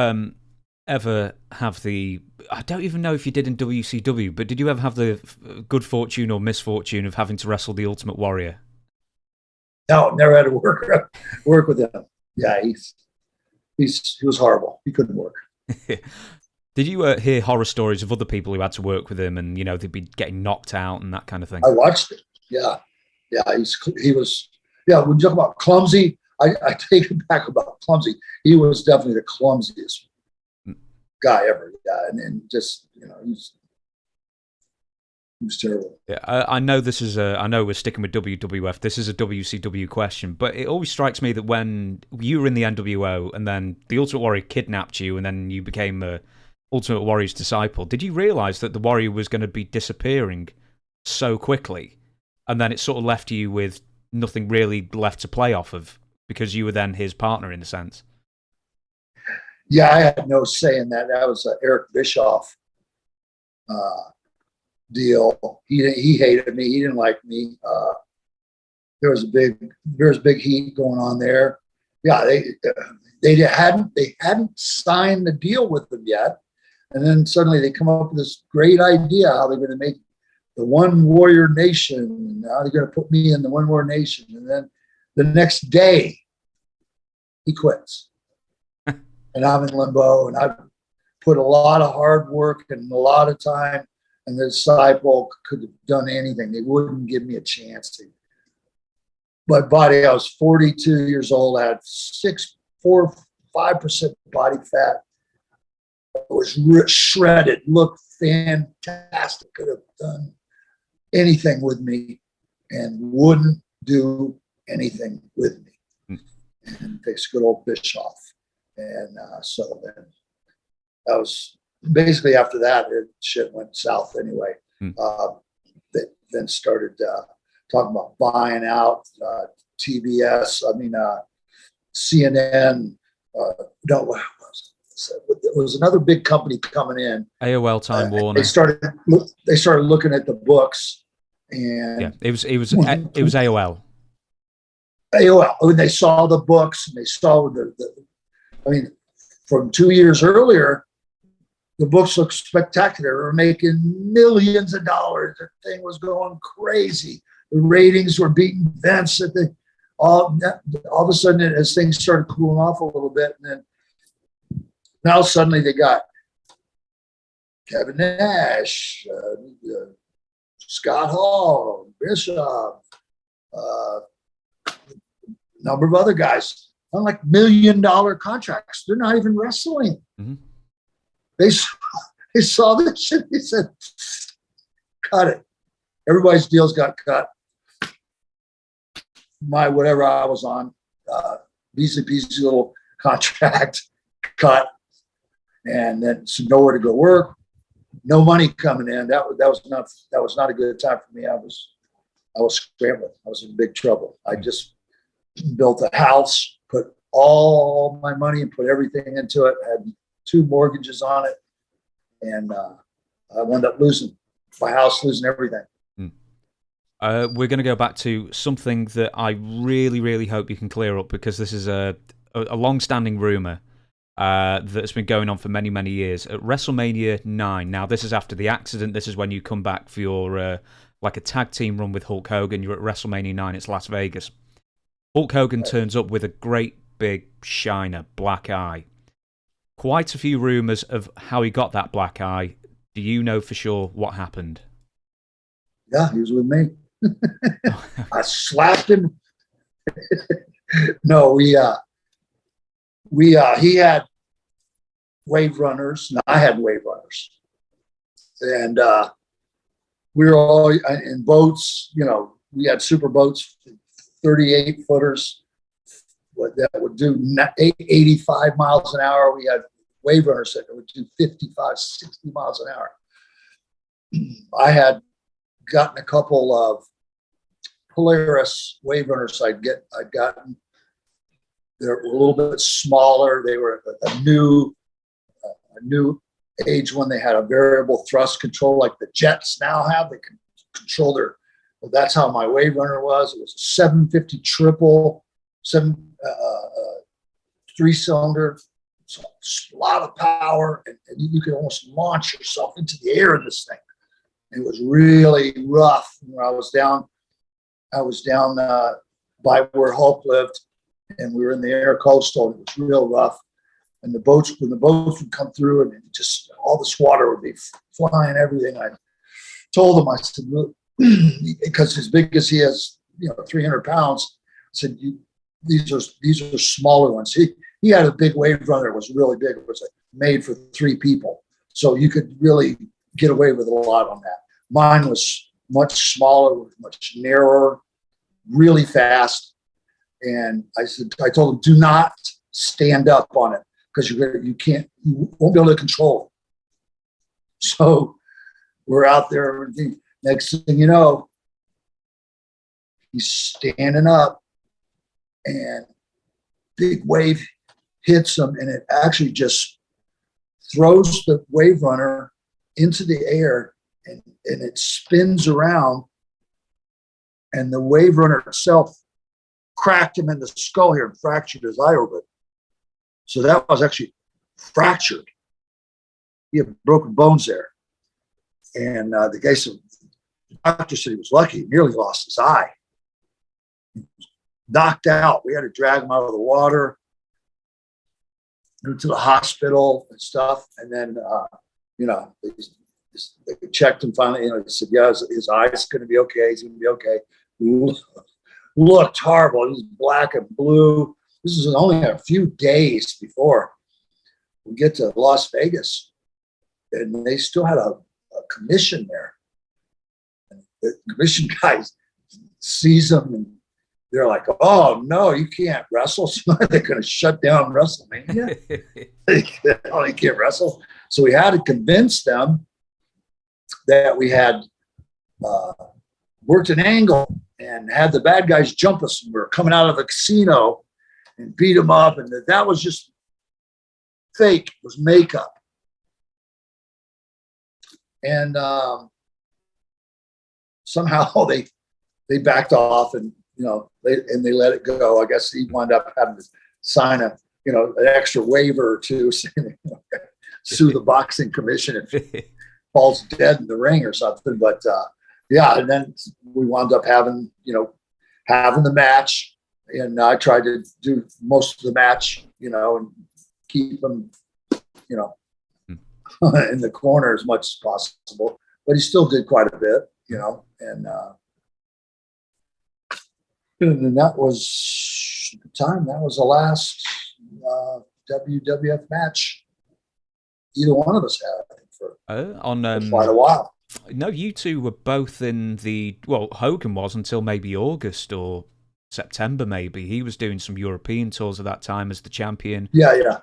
ever have I don't even know if you did in WCW, but did you ever have the good fortune or misfortune of having to wrestle the Ultimate Warrior? No, never had to work with him. Yeah, he was horrible. He couldn't work. Did you hear horror stories of other people who had to work with him, and you know they'd be getting knocked out and that kind of thing? I watched it. Yeah, he was. Yeah, when you talk about clumsy, I take it back about clumsy. He was definitely the clumsiest guy ever. Yeah, and just, you know, he was terrible. Yeah, I know this is I know we're sticking with WWF. This is a WCW question, but it always strikes me that when you were in the NWO and then the Ultimate Warrior kidnapped you and then you became Ultimate Warrior's disciple, did you realize that the Warrior was going to be disappearing so quickly, and then it sort of left you with nothing really left to play off of because you were then his partner in a sense? Yeah, I had no say in that. That was Eric Bischoff deal. He hated me. He didn't like me. There was big heat going on there. Yeah, they hadn't signed the deal with them yet, and then suddenly they come up with this great idea how they're going to make the One Warrior Nation, and how they're going to put me in the One Warrior Nation, and then the next day he quits. And I'm in limbo, and I put a lot of hard work and a lot of time, and the disciple could have done anything. They wouldn't give me a chance to. My body, I was 42 years old. I had four 5% body fat. Was shredded, looked fantastic. Could have done anything with me, and wouldn't do anything with me. And takes a good old fish off. And so then that was basically after that, shit went south anyway. They then started talking about buying out TBS. CNN. No, it was another big company coming in. AOL, Time Warner. They started looking at the books, and yeah, it was AOL. AOL. When they saw the books, and they saw from 2 years earlier, the books looked spectacular. They were making millions of dollars. The thing was going crazy. The ratings were beating Vince. All of a sudden, as things started cooling off a little bit, and then now suddenly they got Kevin Nash, Scott Hall, Bishop, a number of other guys on like $1 million contracts. They're not even wrestling. Mm-hmm. They saw this shit. They said, cut it. Everybody's deals got cut. My whatever I was on, easy peasy little contract cut. And then nowhere to go work, no money coming in. That was not a good time for me. I was scrambling. I was in big trouble. I just built a house, put all my money and put everything into it. I had 2 mortgages on it, and I wound up losing my house, losing everything. We're going to go back to something that I really, really hope you can clear up, because this is a long-standing rumor that's been going on for many, many years. At WrestleMania 9, now this is after the accident, this is when you come back for your like a tag team run with Hulk Hogan. You're at WrestleMania 9, it's Las Vegas. Hulk Hogan turns up with a great big shiner, black eye. Quite a few rumors of how he got that black eye. Do you know for sure what happened? Yeah, he was with me. I slapped him. No, he had wave runners, and I had wave runners, and we were all in boats. We had super boats, 38 footers that would do 85 miles an hour. We had wave runners that would do 55, 60 miles an hour. I had gotten a couple of Polaris wave runners I'd gotten. They were a little bit smaller. They were a new age when they had a variable thrust control like the jets now have. They can control their. Well, that's how my wave runner was. It was a 750 triple, 3-cylinder. So a lot of power, and you could almost launch yourself into the air in this thing. It was really rough. When I was down by where Hulk lived, and we were in the air coastal. And it was real rough, and when the boats would come through, and just all this water would be flying everything. I told him, I said, look, because as big as he is, 300 pounds, I said, these are smaller ones. He had a big wave runner. It was really big. It was made for 3 people, so you could really get away with a lot on that. Mine was much smaller, much narrower, really fast. And I told him, do not stand up on it, because you won't be able to control it. So we're out there. Next thing you know, he's standing up, and big wave hits him, and it actually just throws the wave runner into the air, and it spins around, and the wave runner itself cracked him in the skull here and fractured his eye orbit. So that was actually fractured. He had broken bones there. And the doctor said he was lucky. He nearly lost his eye. He was knocked out. We had to drag him out of the water, go to the hospital and stuff. And then, they checked him finally. They said, yeah, his eye's going to be okay. He's going to be okay. Looked horrible. He was black and blue. this is only a few days before we get to Las Vegas, and they still had a commission there. And the commission guys sees them, and they're like, "Oh no, you can't wrestle." So they're going to shut down WrestleMania. They can't wrestle. So we had to convince them that we had worked an angle and had the bad guys jump us. And we were coming out of the casino and beat them up, and that was just fake. It was makeup. And somehow they backed off, and they let it go. I guess he wound up having to sign an extra waiver or two, saying sue the boxing commission if falls dead in the ring or something. But and then we wound up having the match, and I tried to do most of the match, and keep him, in the corner as much as possible. But he still did quite a bit, and that was at the time. That was the last WWF match either one of us had, I think, for quite a while. No, you two were both in Hogan was until maybe August or September, maybe. He was doing some European tours at that time as the champion. Yeah.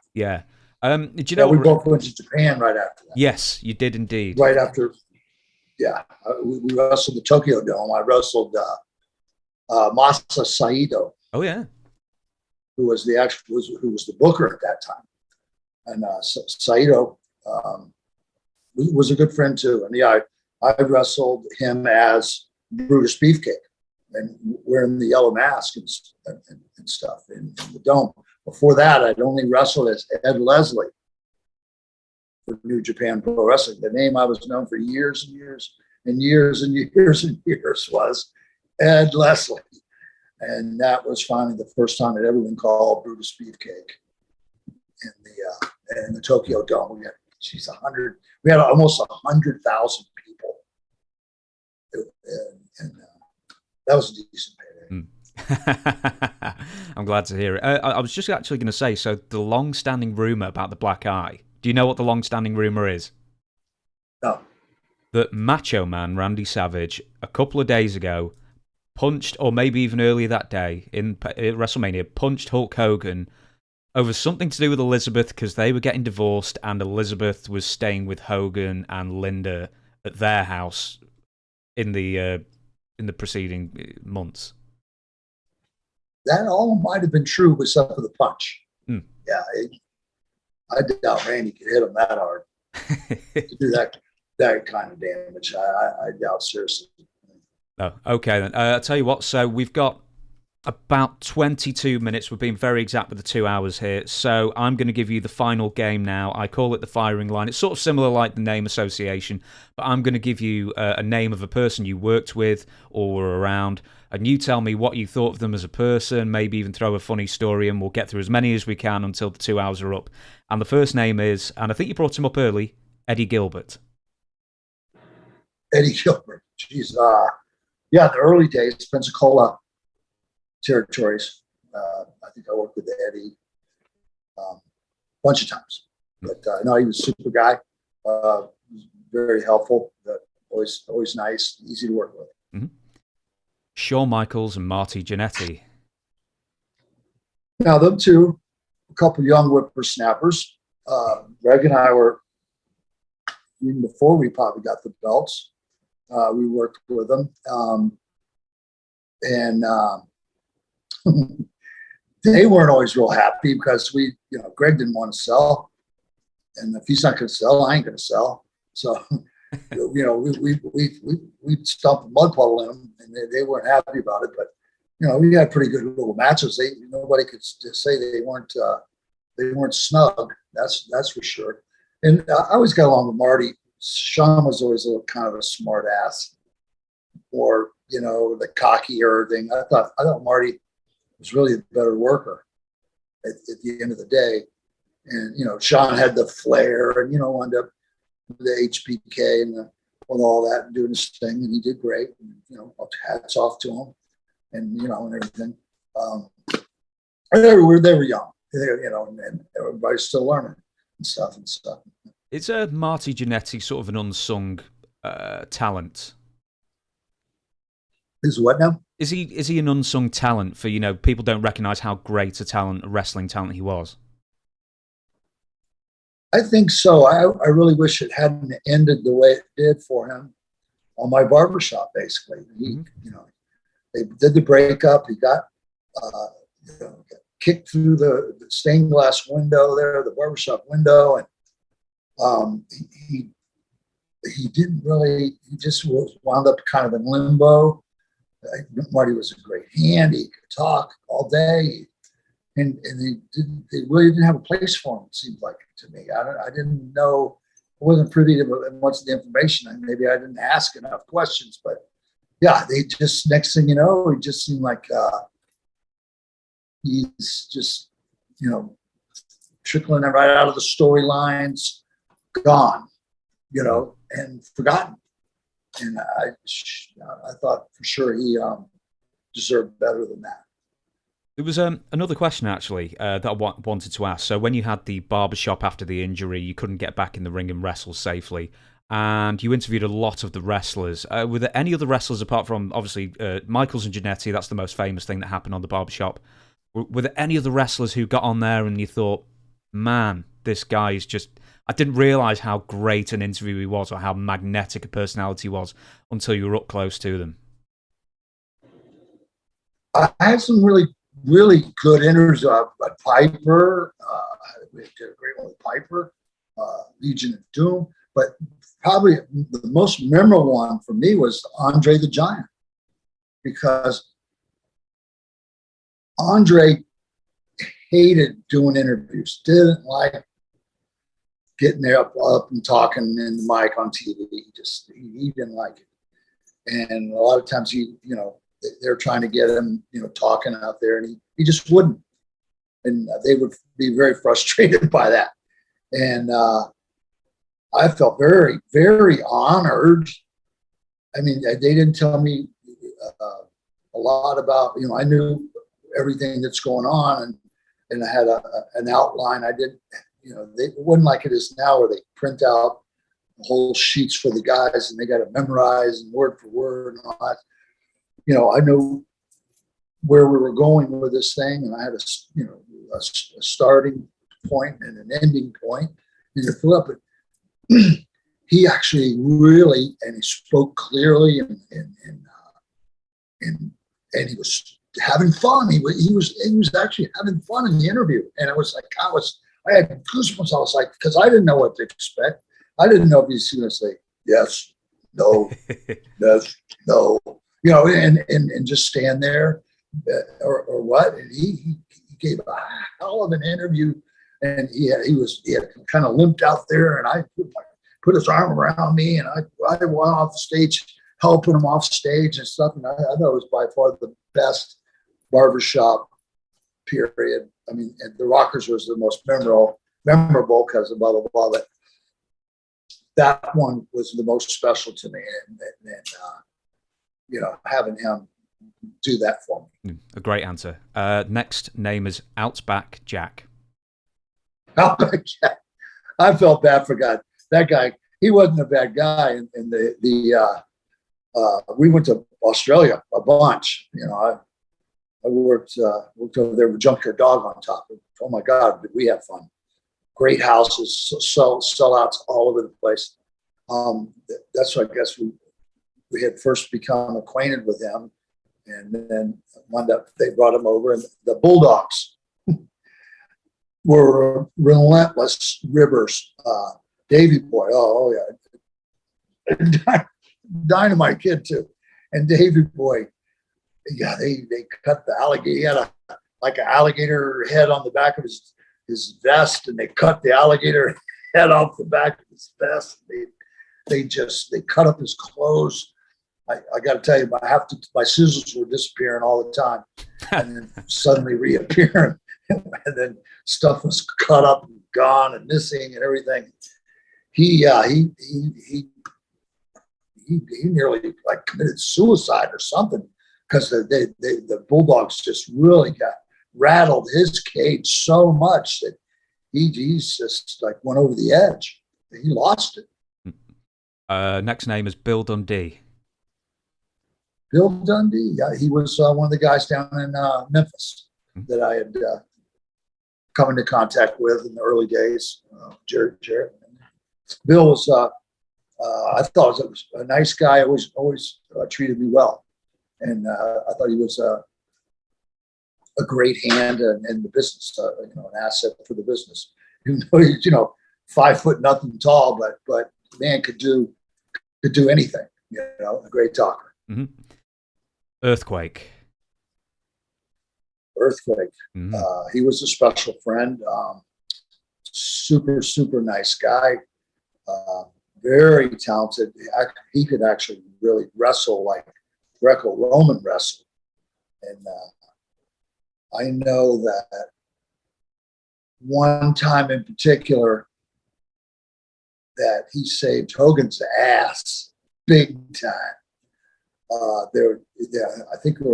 Did you know? We both went to Japan right after that. Yes, you did indeed. Right after, we wrestled the Tokyo Dome. I wrestled Masa Saito. Oh yeah, who was the booker at that time, and Saito was a good friend too. And I wrestled him as Brutus Beefcake, and wearing the yellow mask and stuff in the Dome. Before that, I'd only wrestled as Ed Leslie for New Japan Pro Wrestling. The name I was known for years and years and years and years and years was Ed Leslie. And that was finally the first time it ever been called Brutus Beefcake in the Tokyo Dome. We had almost 100,000 people. And that was a decent payday. I'm glad to hear it. I was just actually going to say, so the long-standing rumor about the black eye. Do you know what the long-standing rumor is? No. That Macho Man Randy Savage, a couple of days ago, punched, or maybe even earlier that day in WrestleMania, punched Hulk Hogan over something to do with Elizabeth, because they were getting divorced and Elizabeth was staying with Hogan and Linda at their house in the preceding months. That all might have been true except for the punch. Hmm. Yeah, I doubt Randy could hit him that hard to do that kind of damage. I doubt seriously. Oh, okay then. I'll tell you what. So we've got about 22 minutes. We're being very exact with the 2 hours here. So I'm going to give you the final game now. I call it the firing line. It's sort of similar like the name association, but I'm going to give you a name of a person you worked with or were around, and you tell me what you thought of them as a person, maybe even throw a funny story, and we'll get through as many as we can until the 2 hours are up. And the first name is, and I think you brought him up early, Eddie Gilbert. Eddie Gilbert. Jeez. The early days, Pensacola territories. I think I worked with Eddie a bunch of times. But no, he was a super guy. Very helpful. Always nice, easy to work with. Mm-hmm. Shawn Michaels and Marty Jannetty. Now, them two, a couple young whippersnappers. Greg and I were, even before we probably got the belts, we worked with them. They weren't always real happy because Greg didn't want to sell. And if he's not going to sell, I ain't going to sell. So, we stumped a mud puddle in them, and they weren't happy about it. But, we had pretty good little matches. Nobody could say they weren't snug. That's for sure. And I always got along with Marty. Shawn was always a little kind of a smart ass, or the cockier thing. I thought Marty was really a better worker at the end of the day. And Shawn had the flair, and wound up with the HBK and all that, and doing his thing, and he did great. And, hats off to him, and and everything. They were young, and everybody's still learning and stuff and stuff. Is Marty Jannetty sort of an unsung talent? Is what now? Is he an unsung talent for, people don't recognize how great a wrestling talent he was? I think so. I really wish it hadn't ended the way it did for him on my barbershop. Basically, they did the breakup. He got kicked through the stained glass window there, the barbershop window, and he didn't really. He just wound up kind of in limbo. Marty was a great hand. He could talk all day, and they really didn't have a place for him. It seemed like to me. I didn't know. I wasn't privy to much of the information. Maybe I didn't ask enough questions. But yeah, they just, next thing you know, he just seemed like he's just trickling right out of the storylines, gone, and forgotten. And I thought for sure he deserved better than that. There was another question, actually, that I wanted to ask. So when you had the barbershop after the injury, you couldn't get back in the ring and wrestle safely, and you interviewed a lot of the wrestlers. Were there any other wrestlers, apart from, obviously, Michaels and Jannetty? That's the most famous thing that happened on the barbershop. Were there any other wrestlers who got on there and you thought, man, this guy is just... I didn't realise how great an interview he was or how magnetic a personality he was until you were up close to them? I had some really good interviews. Piper, we did a great one with Piper, Legion of Doom. But probably the most memorable one for me was Andre the Giant, because Andre hated doing interviews, didn't like getting there up and talking in the mic on TV. He didn't like it. And a lot of times they're trying to get him, talking out there, and he just wouldn't. And they would be very frustrated by that. And I felt very, very honored. I mean, they didn't tell me a lot about, I knew everything that's going on, and I had an outline. I didn't, it wasn't like it is now where they print out whole sheets for the guys and they got to memorize and word for word and all that. I knew where we were going with this thing, and I had a starting point and an ending point. And to fill up it, he actually really, and he spoke clearly, and he was having fun. He was actually having fun in the interview, and it was like I had goosebumps. I was like, because I didn't know what to expect. I didn't know if he's going to say yes, no, yes, no. And just stand there or what. And he gave a hell of an interview, and he had kind of limped out there, and I put his arm around me, and I went off the stage, helping him off stage and stuff. And I thought it was by far the best barbershop period. I mean, and the Rockers was the most memorable because of blah, blah, blah. But that one was the most special to me. And having him do that for me. A great answer. Next name is Outback Jack. Outback Jack. I felt bad for that guy. He wasn't a bad guy. And we went to Australia a bunch. I worked over there with Junkyard Dog on top. Oh my God, did we have fun. Great houses, sellouts all over the place. That's what I guess we had first become acquainted with him, and then wound up, they brought him over, and the Bulldogs were relentless ribbers. Davey Boy, oh yeah, dynamite kid too. And Davey Boy, yeah, they cut the alligator. He had like an alligator head on the back of his vest, and they cut the alligator head off the back of his vest. They cut up his clothes. I got to tell you, my scissors were disappearing all the time, and then suddenly reappearing, and then stuff was cut up and gone and missing and everything. He nearly like committed suicide or something, because the Bulldogs just really got rattled his cage so much that he's just like went over the edge. He lost it. Next name is Bill Dundee. Bill Dundee. Yeah, he was one of the guys down in Memphis that I had come into contact with in the early days. Jared. Bill was, I thought was a nice guy. Always treated me well, and I thought he was a great hand in the business. An asset for the business. Even though he's 5 foot nothing tall, but man could do anything. A great talker. Mm-hmm. Earthquake. Mm-hmm. He was a special friend. Super nice guy. Very talented. He could actually really wrestle like Greco-Roman wrestle. And I know that one time in particular that he saved Hogan's ass big time. I think they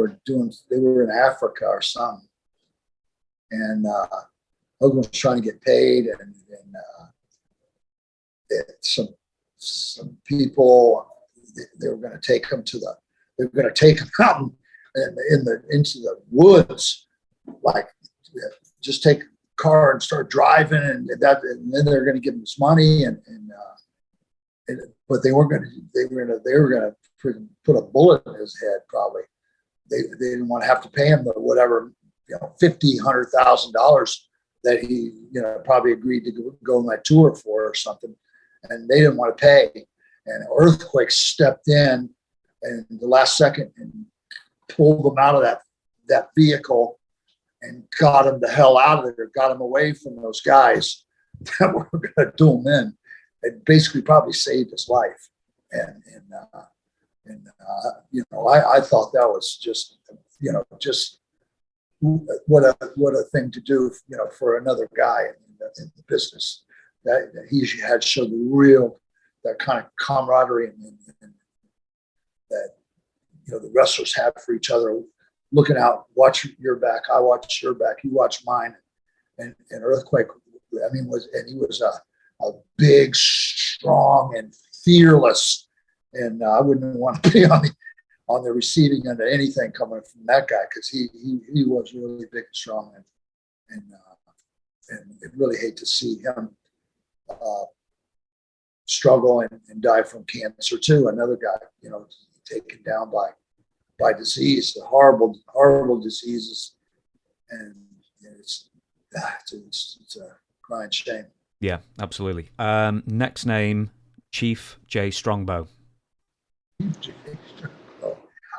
were in Africa or something. And Hogan was trying to get paid, and some people, they were going to take him out into the woods, like just take a car and start driving, and then they're going to give him his money, but they were going to put a bullet in his head. Probably they didn't want to have to pay him the whatever $50,000-$100,000 that he probably agreed to go on that tour for or something, and they didn't want to pay. And Earthquake stepped in and the last second and pulled them out of that vehicle and got him the hell out of there, got him away from those guys that were going to do him in. It basically probably saved his life. And I thought that was just what a thing to do, for another guy in the business. That he had showed that kind of camaraderie and that the wrestlers have for each other, looking out, watch your back, I watch your back, you watch mine. And Earthquake, he was a big, strong, and fearless. And I wouldn't want to be on the receiving end of anything coming from that guy, because he was really big and strong, and I really hate to see him struggle and die from cancer too. Another guy, taken down by disease, horrible diseases, and it's a crying shame. Yeah, absolutely. Next name, Chief J. Strongbow.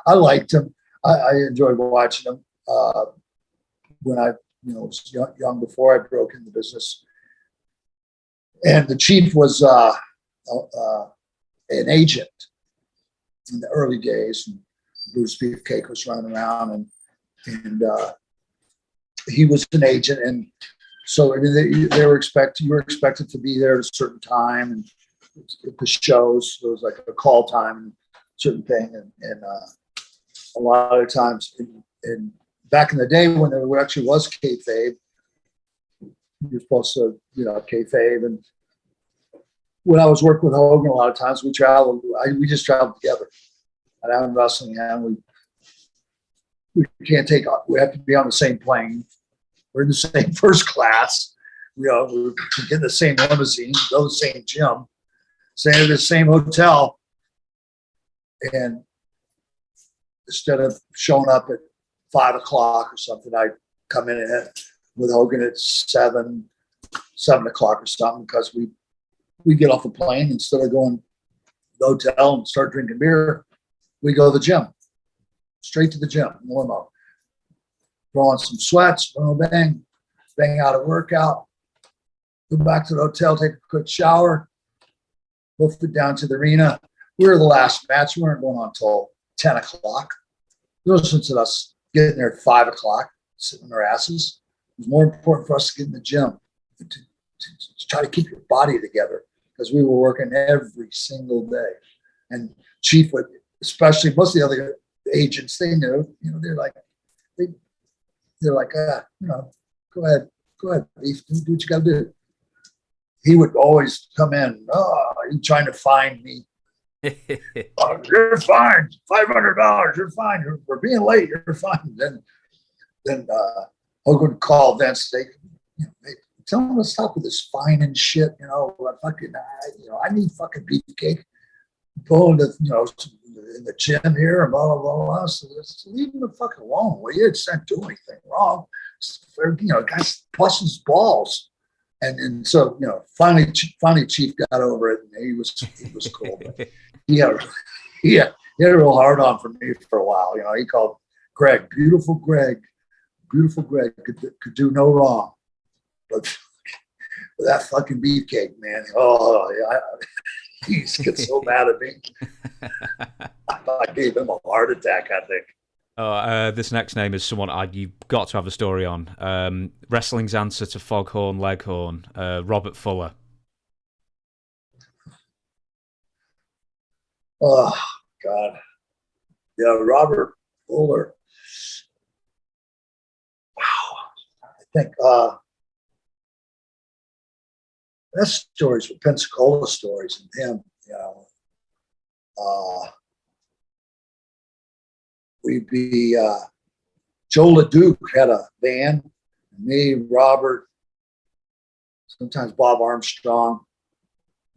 I liked him. I enjoyed watching him when I was young before I broke into business. And the Chief was an agent in the early days. And Brutus Beefcake was running around, and he was an agent. And so you were expected to be there at a certain time, and at the shows there was like a call time and certain thing, and a lot of times in back in the day when there actually was kayfabe, you're supposed to kayfabe. And when I was working with Hogan, a lot of times we we just traveled together, and I'm wrestling, and we can't we have to be on the same plane. We're in the same first class. We get in the same limousine, go to the same gym, stay at the same hotel. And instead of showing up at 5 o'clock or something, I come in with Hogan at 7 o'clock or something, because we get off the plane, instead of going to the hotel and start drinking beer, we go to the gym, straight to the gym in the limo. Throw on some sweats, bang out a workout, go back to the hotel, take a quick shower, go down to the arena. We were the last match. We weren't going on until 10 o'clock. No sense in us getting there at 5 o'clock, sitting on our asses. It was more important for us to get in the gym, to try to keep your body together, because we were working every single day. And Chief would, especially most of the other agents, they knew, they're like, they're like, go ahead, Beef, do what you got to do. He would always come in, you trying to find me. You're fine, $500, you're fine. We're being late, you're fine. Then Hogan would call Vince, say, hey, tell him to stop with this fine and shit. I need fucking Beefcake. Pulling in the gym here and blah, blah, blah, blah. So leave him the fuck alone. Well, you didn't do anything wrong. Guy's busting his balls. And so, finally Chief got over it, and he was cool. But he had a real hard on for me for a while. He called Greg, beautiful Greg could do no wrong. But that fucking Beefcake, man, he gets so mad at me. I gave him a heart attack, I think. This next name is someone you've got to have a story on. Wrestling's answer to Foghorn Leghorn, Robert Fuller. Oh, God. Yeah, Robert Fuller. Wow. I think best stories were Pensacola stories and him, we'd be Joe LeDuc had a band, me, Robert, sometimes Bob Armstrong,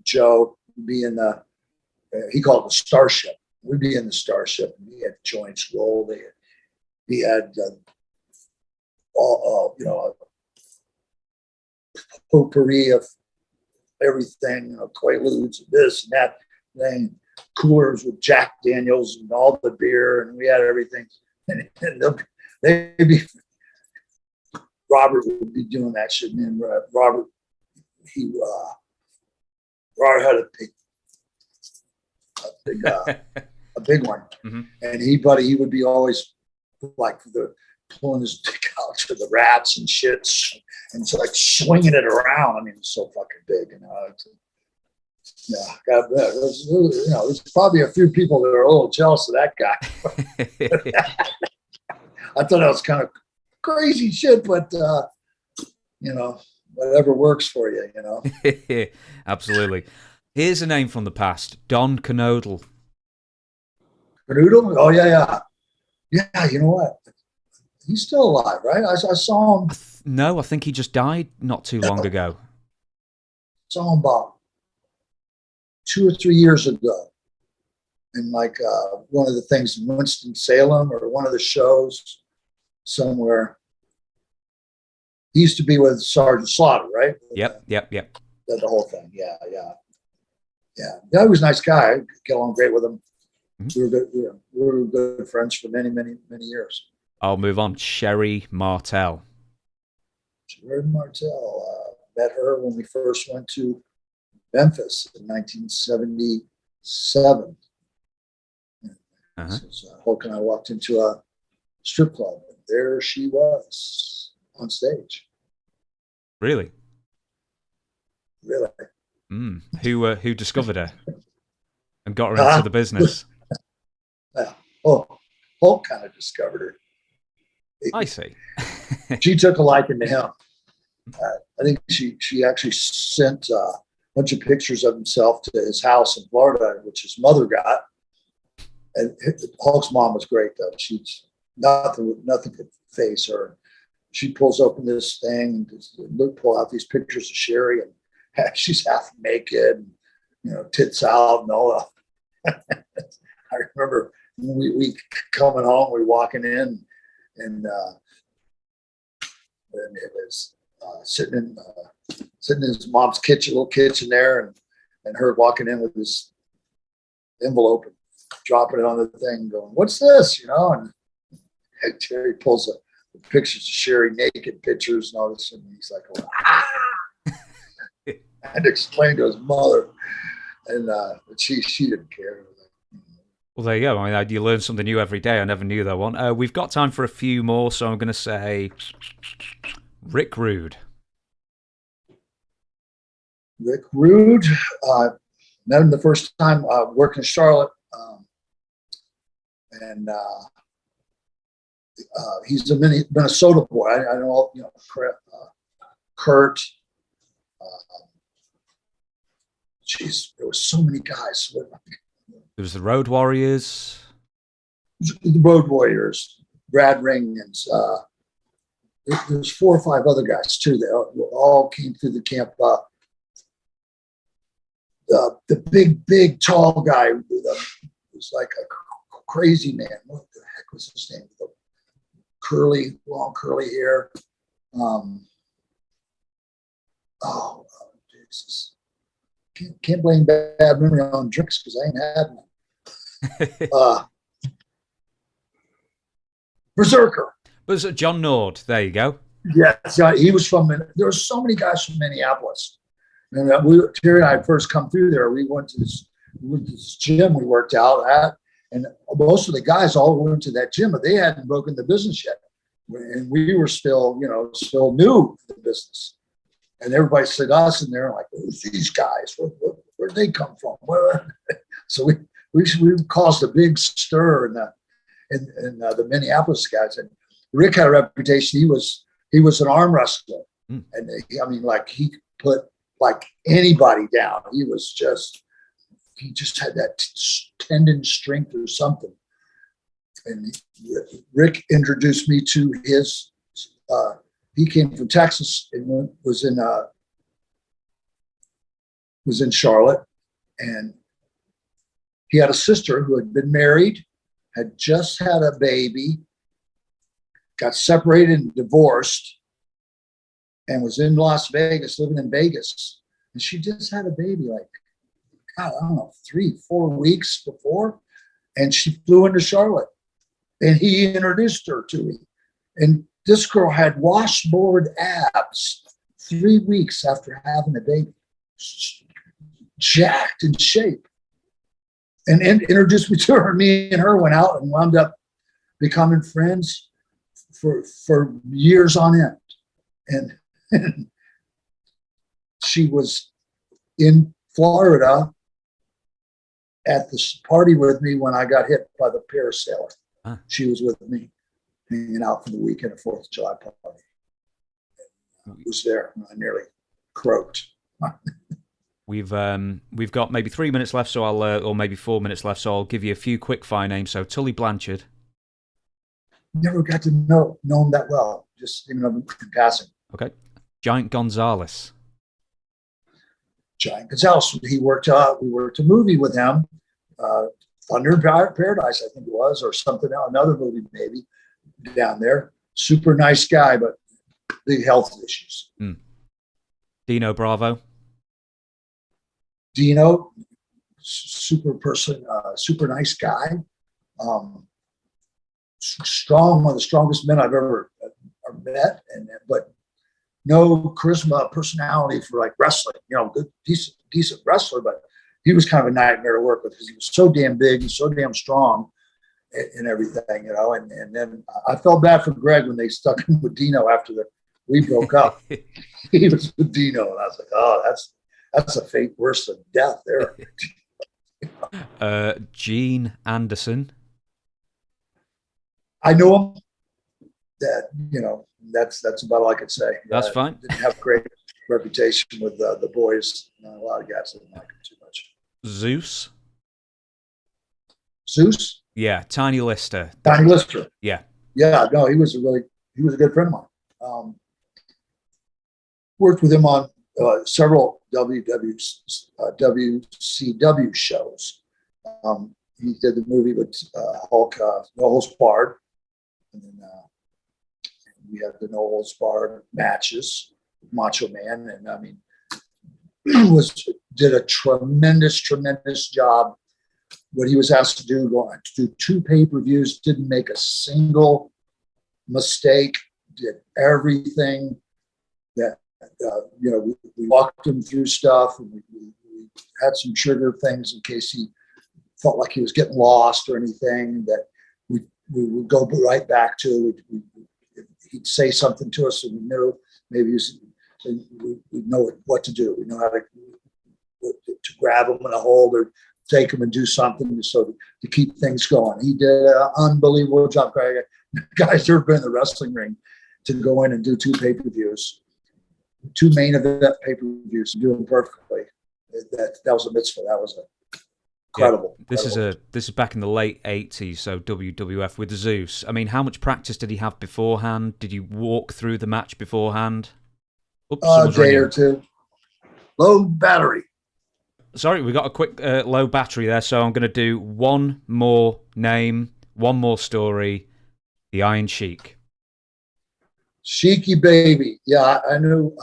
Joe would be in the he called it the Starship. We'd be in the Starship, and he had joints rolled. He had a potpourri of everything, Quaaludes, this and that thing, coolers with Jack Daniels and all the beer, and we had everything. And Robert would be doing that shit, and Robert had a big one, mm-hmm. And he would be always like pulling his dick out to the rats and shits, and so like swinging it around. I mean, it's so fucking big, God, there's probably a few people that are a little jealous of that guy. I thought that was kind of crazy shit, but whatever works for you, Absolutely. Here's a name from the past: Don Kernodle. Kernodle? Oh yeah. You know what? He's still alive, right? I saw him. No, I think he just died not too long ago. Saw him about 2 or 3 years ago, in like one of the things in Winston-Salem or one of the shows somewhere. He used to be with Sergeant Slaughter, right? Yep. The whole thing, yeah. He was a nice guy. I get along great with him. Mm-hmm. We were good friends for many, many, many years. I'll move on. Sherry Martel. Sherry Martel. Met her when we first went to Memphis in 1977. Hulk and I walked into a strip club, and there she was on stage. Really? Really. Who discovered her and got her into the business? Hulk kind of discovered her. I see. She took a liking to him. I think she actually sent a bunch of pictures of himself to his house in Florida, which his mother got. And Hulk's mom was great, though. She's nothing could face her. She pulls open this thing and pull out these pictures of Sherry, and she's half naked, and, tits out and all that. I remember we coming home, we walking in, and it was sitting in his mom's kitchen, little kitchen there, and her walking in with this envelope and dropping it on the thing, going, "What's this?" And Terry pulls the pictures of Sherry, naked pictures and all this, and he's like, I had to explain to his mother, and she didn't care. Well, there you go. I mean, you learn something new every day. I never knew that one. We've got time for a few more, so I'm going to say Rick Rude. Rick Rude. Met him the first time working in Charlotte. And He's a Minnesota boy. I know, Kurt. Jeez, there were so many guys. There was the Road Warriors. The Road Warriors, Brad Ring, and there's 4 or 5 other guys too. They all came through the camp. The big, tall guy was like a crazy man. What the heck was his name? The long curly hair. Jesus. Can't blame bad memory on drinks because I ain't had one. Berserker. Was it John Nord? There you go. Yes, he was from. There were so many guys from Minneapolis, and Terry and I first come through there. We went to this gym we worked out at, and most of the guys all went to that gym, but they hadn't broken the business yet, and we were still new to the business. And everybody said us, and they're like, "Who's these guys? Where'd they come from?" So we caused a big stir in the Minneapolis guys. And Rick had a reputation. He was an arm wrestler, and he put like anybody down. He just had that tendon strength or something. And Rick introduced me to his. He came from Texas and was in Charlotte, and he had a sister who had been married, had just had a baby, got separated and divorced, and was in Las Vegas, living in Vegas. And she just had a baby, like, God, I don't know, 3-4 weeks before. And she flew into Charlotte, and he introduced her to me. And this girl had washboard abs 3 weeks after having a baby, jacked in shape, and introduced me to her. Me and her went out and wound up becoming friends for years on end. And she was in Florida at this party with me when I got hit by the parasailer. Huh. She was with me, hanging out for the weekend of 4th of July party. I was there. I nearly croaked. We've got maybe 3 minutes left, so or maybe 4 minutes left, so I'll give you a few quick fire names. So Tully Blanchard. Never got to know him that well, just in passing. Okay. Giant Gonzalez. Giant Gonzalez. We worked a movie with him, Thunder in Paradise, I think it was, or something else, another movie maybe, down there. Super nice guy, but big health issues. Dino Bravo. Dino, super person, super nice guy. Strong, one of the strongest men I've ever met, but no charisma, personality for like wrestling. Good, decent wrestler, but he was kind of a nightmare to work with because he was so damn big and so damn strong and everything, And then I felt bad for Greg when they stuck him with Dino after we broke up. He was with Dino, and I was like, oh, that's a fate worse than death there. Gene Anderson. I know him. That's about all I could say. That's fine. Didn't have a great reputation with the boys. A lot of guys didn't like him too much. Zeus. Yeah, Tiny Lister. Yeah. Yeah, no, he was a good friend of mine. Worked with him on several WCW shows. He did the movie with Hulk, No Holds Barred, and then we had the No Holds Barred matches with Macho Man, and did a tremendous job. What he was asked to do 2 pay-per-views, didn't make a single mistake, did everything that, we walked him through stuff, and we had some trigger things in case he felt like he was getting lost or anything that we would go right back to. He'd say something to us and we knew maybe we know what to do. We know how to grab him in a hold or take him and do something to keep things going. He did an unbelievable job. Guys, never been in the wrestling ring to go in and do 2 pay-per-views, 2 main event pay-per-views, do them perfectly. That was a mitzvah. That was incredible. Yeah, this is back in the late 80s, so WWF with Zeus. I mean, how much practice did he have beforehand? Did you walk through the match beforehand? Oops, a day or two. Low battery. Sorry, we got a quick low battery there, so I'm going to do one more name, one more story. The Iron Sheik. Sheiky baby. Yeah, I knew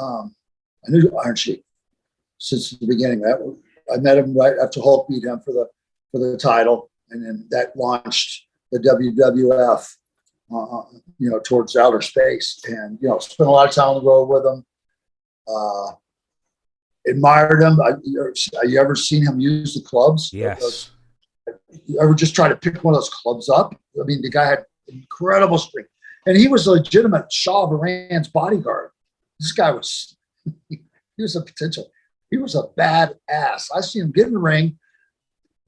Iron Sheik since the beginning. I met him right after Hulk beat him for the title, and then that launched the WWF, towards outer space, and spent a lot of time on the road with him. Admired him. You ever seen him use the clubs? Yes. You ever just try to pick one of those clubs up? I mean, the guy had incredible strength, and he was a legitimate Shaw of Iran's bodyguard. This guy was, he was a potential. He was a badass. I seen him get in the ring.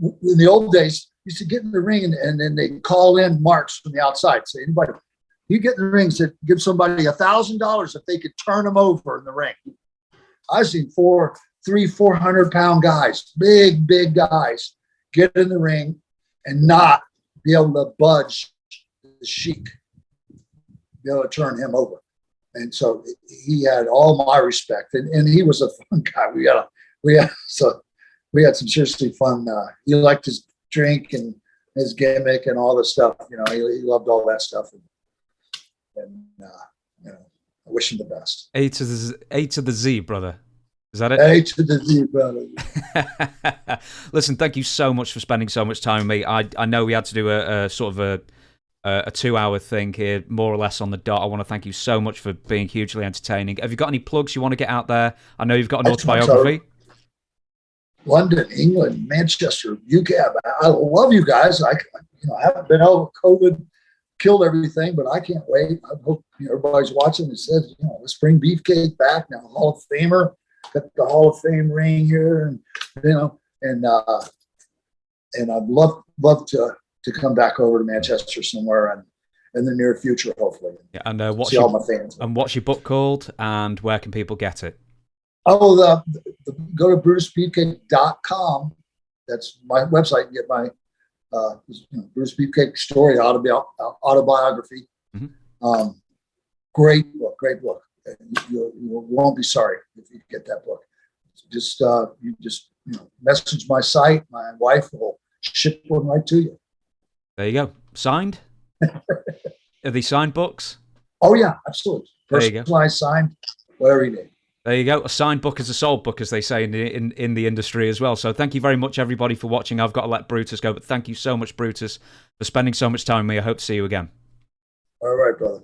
In the old days, he used to get in the ring and then they call in marks from the outside. Say, anybody, you get in the ring, said, give somebody $1,000 if they could turn him over in the ring. I've seen 400-pound guys, big guys, get in the ring and not be able to budge the Sheik, be able to turn him over. And so he had all my respect, and he was a fun guy. We had some seriously fun. He liked his drink and his gimmick and all the stuff. He loved all that stuff, and I wish him the best. A to the Z, brother. Is that it? A to the Z, brother. Listen, thank you so much for spending so much time with me. I know we had to do a sort of a 2-hour thing here, more or less on the dot. I want to thank you so much for being hugely entertaining. Have you got any plugs you want to get out there? I know you've got an autobiography. London, England, Manchester, UK. I love you guys. I haven't been over. COVID killed everything, but I can't wait. I hope everybody's watching and says, let's bring Beefcake back now. Hall of Famer, got the Hall of Fame ring here, and I'd love to come back over to Manchester somewhere and in the near future, hopefully. Yeah, and see all my fans. And what's your book called, and where can people get it? Oh, go to BrutusBeefcake.com. That's my website. You get my Brutus Beefcake story autobiography. Mm-hmm. Great book. You won't be sorry if you get that book. You just message my site. My wife will ship one right to you. There you go. Signed? Are these signed books? Oh, yeah, absolutely. Personalized, signed, whatever you need. There you go. A signed book is a sold book, as they say in the industry as well. So thank you very much, everybody, for watching. I've got to let Brutus go, but thank you so much, Brutus, for spending so much time with me. I hope to see you again. All right, brother.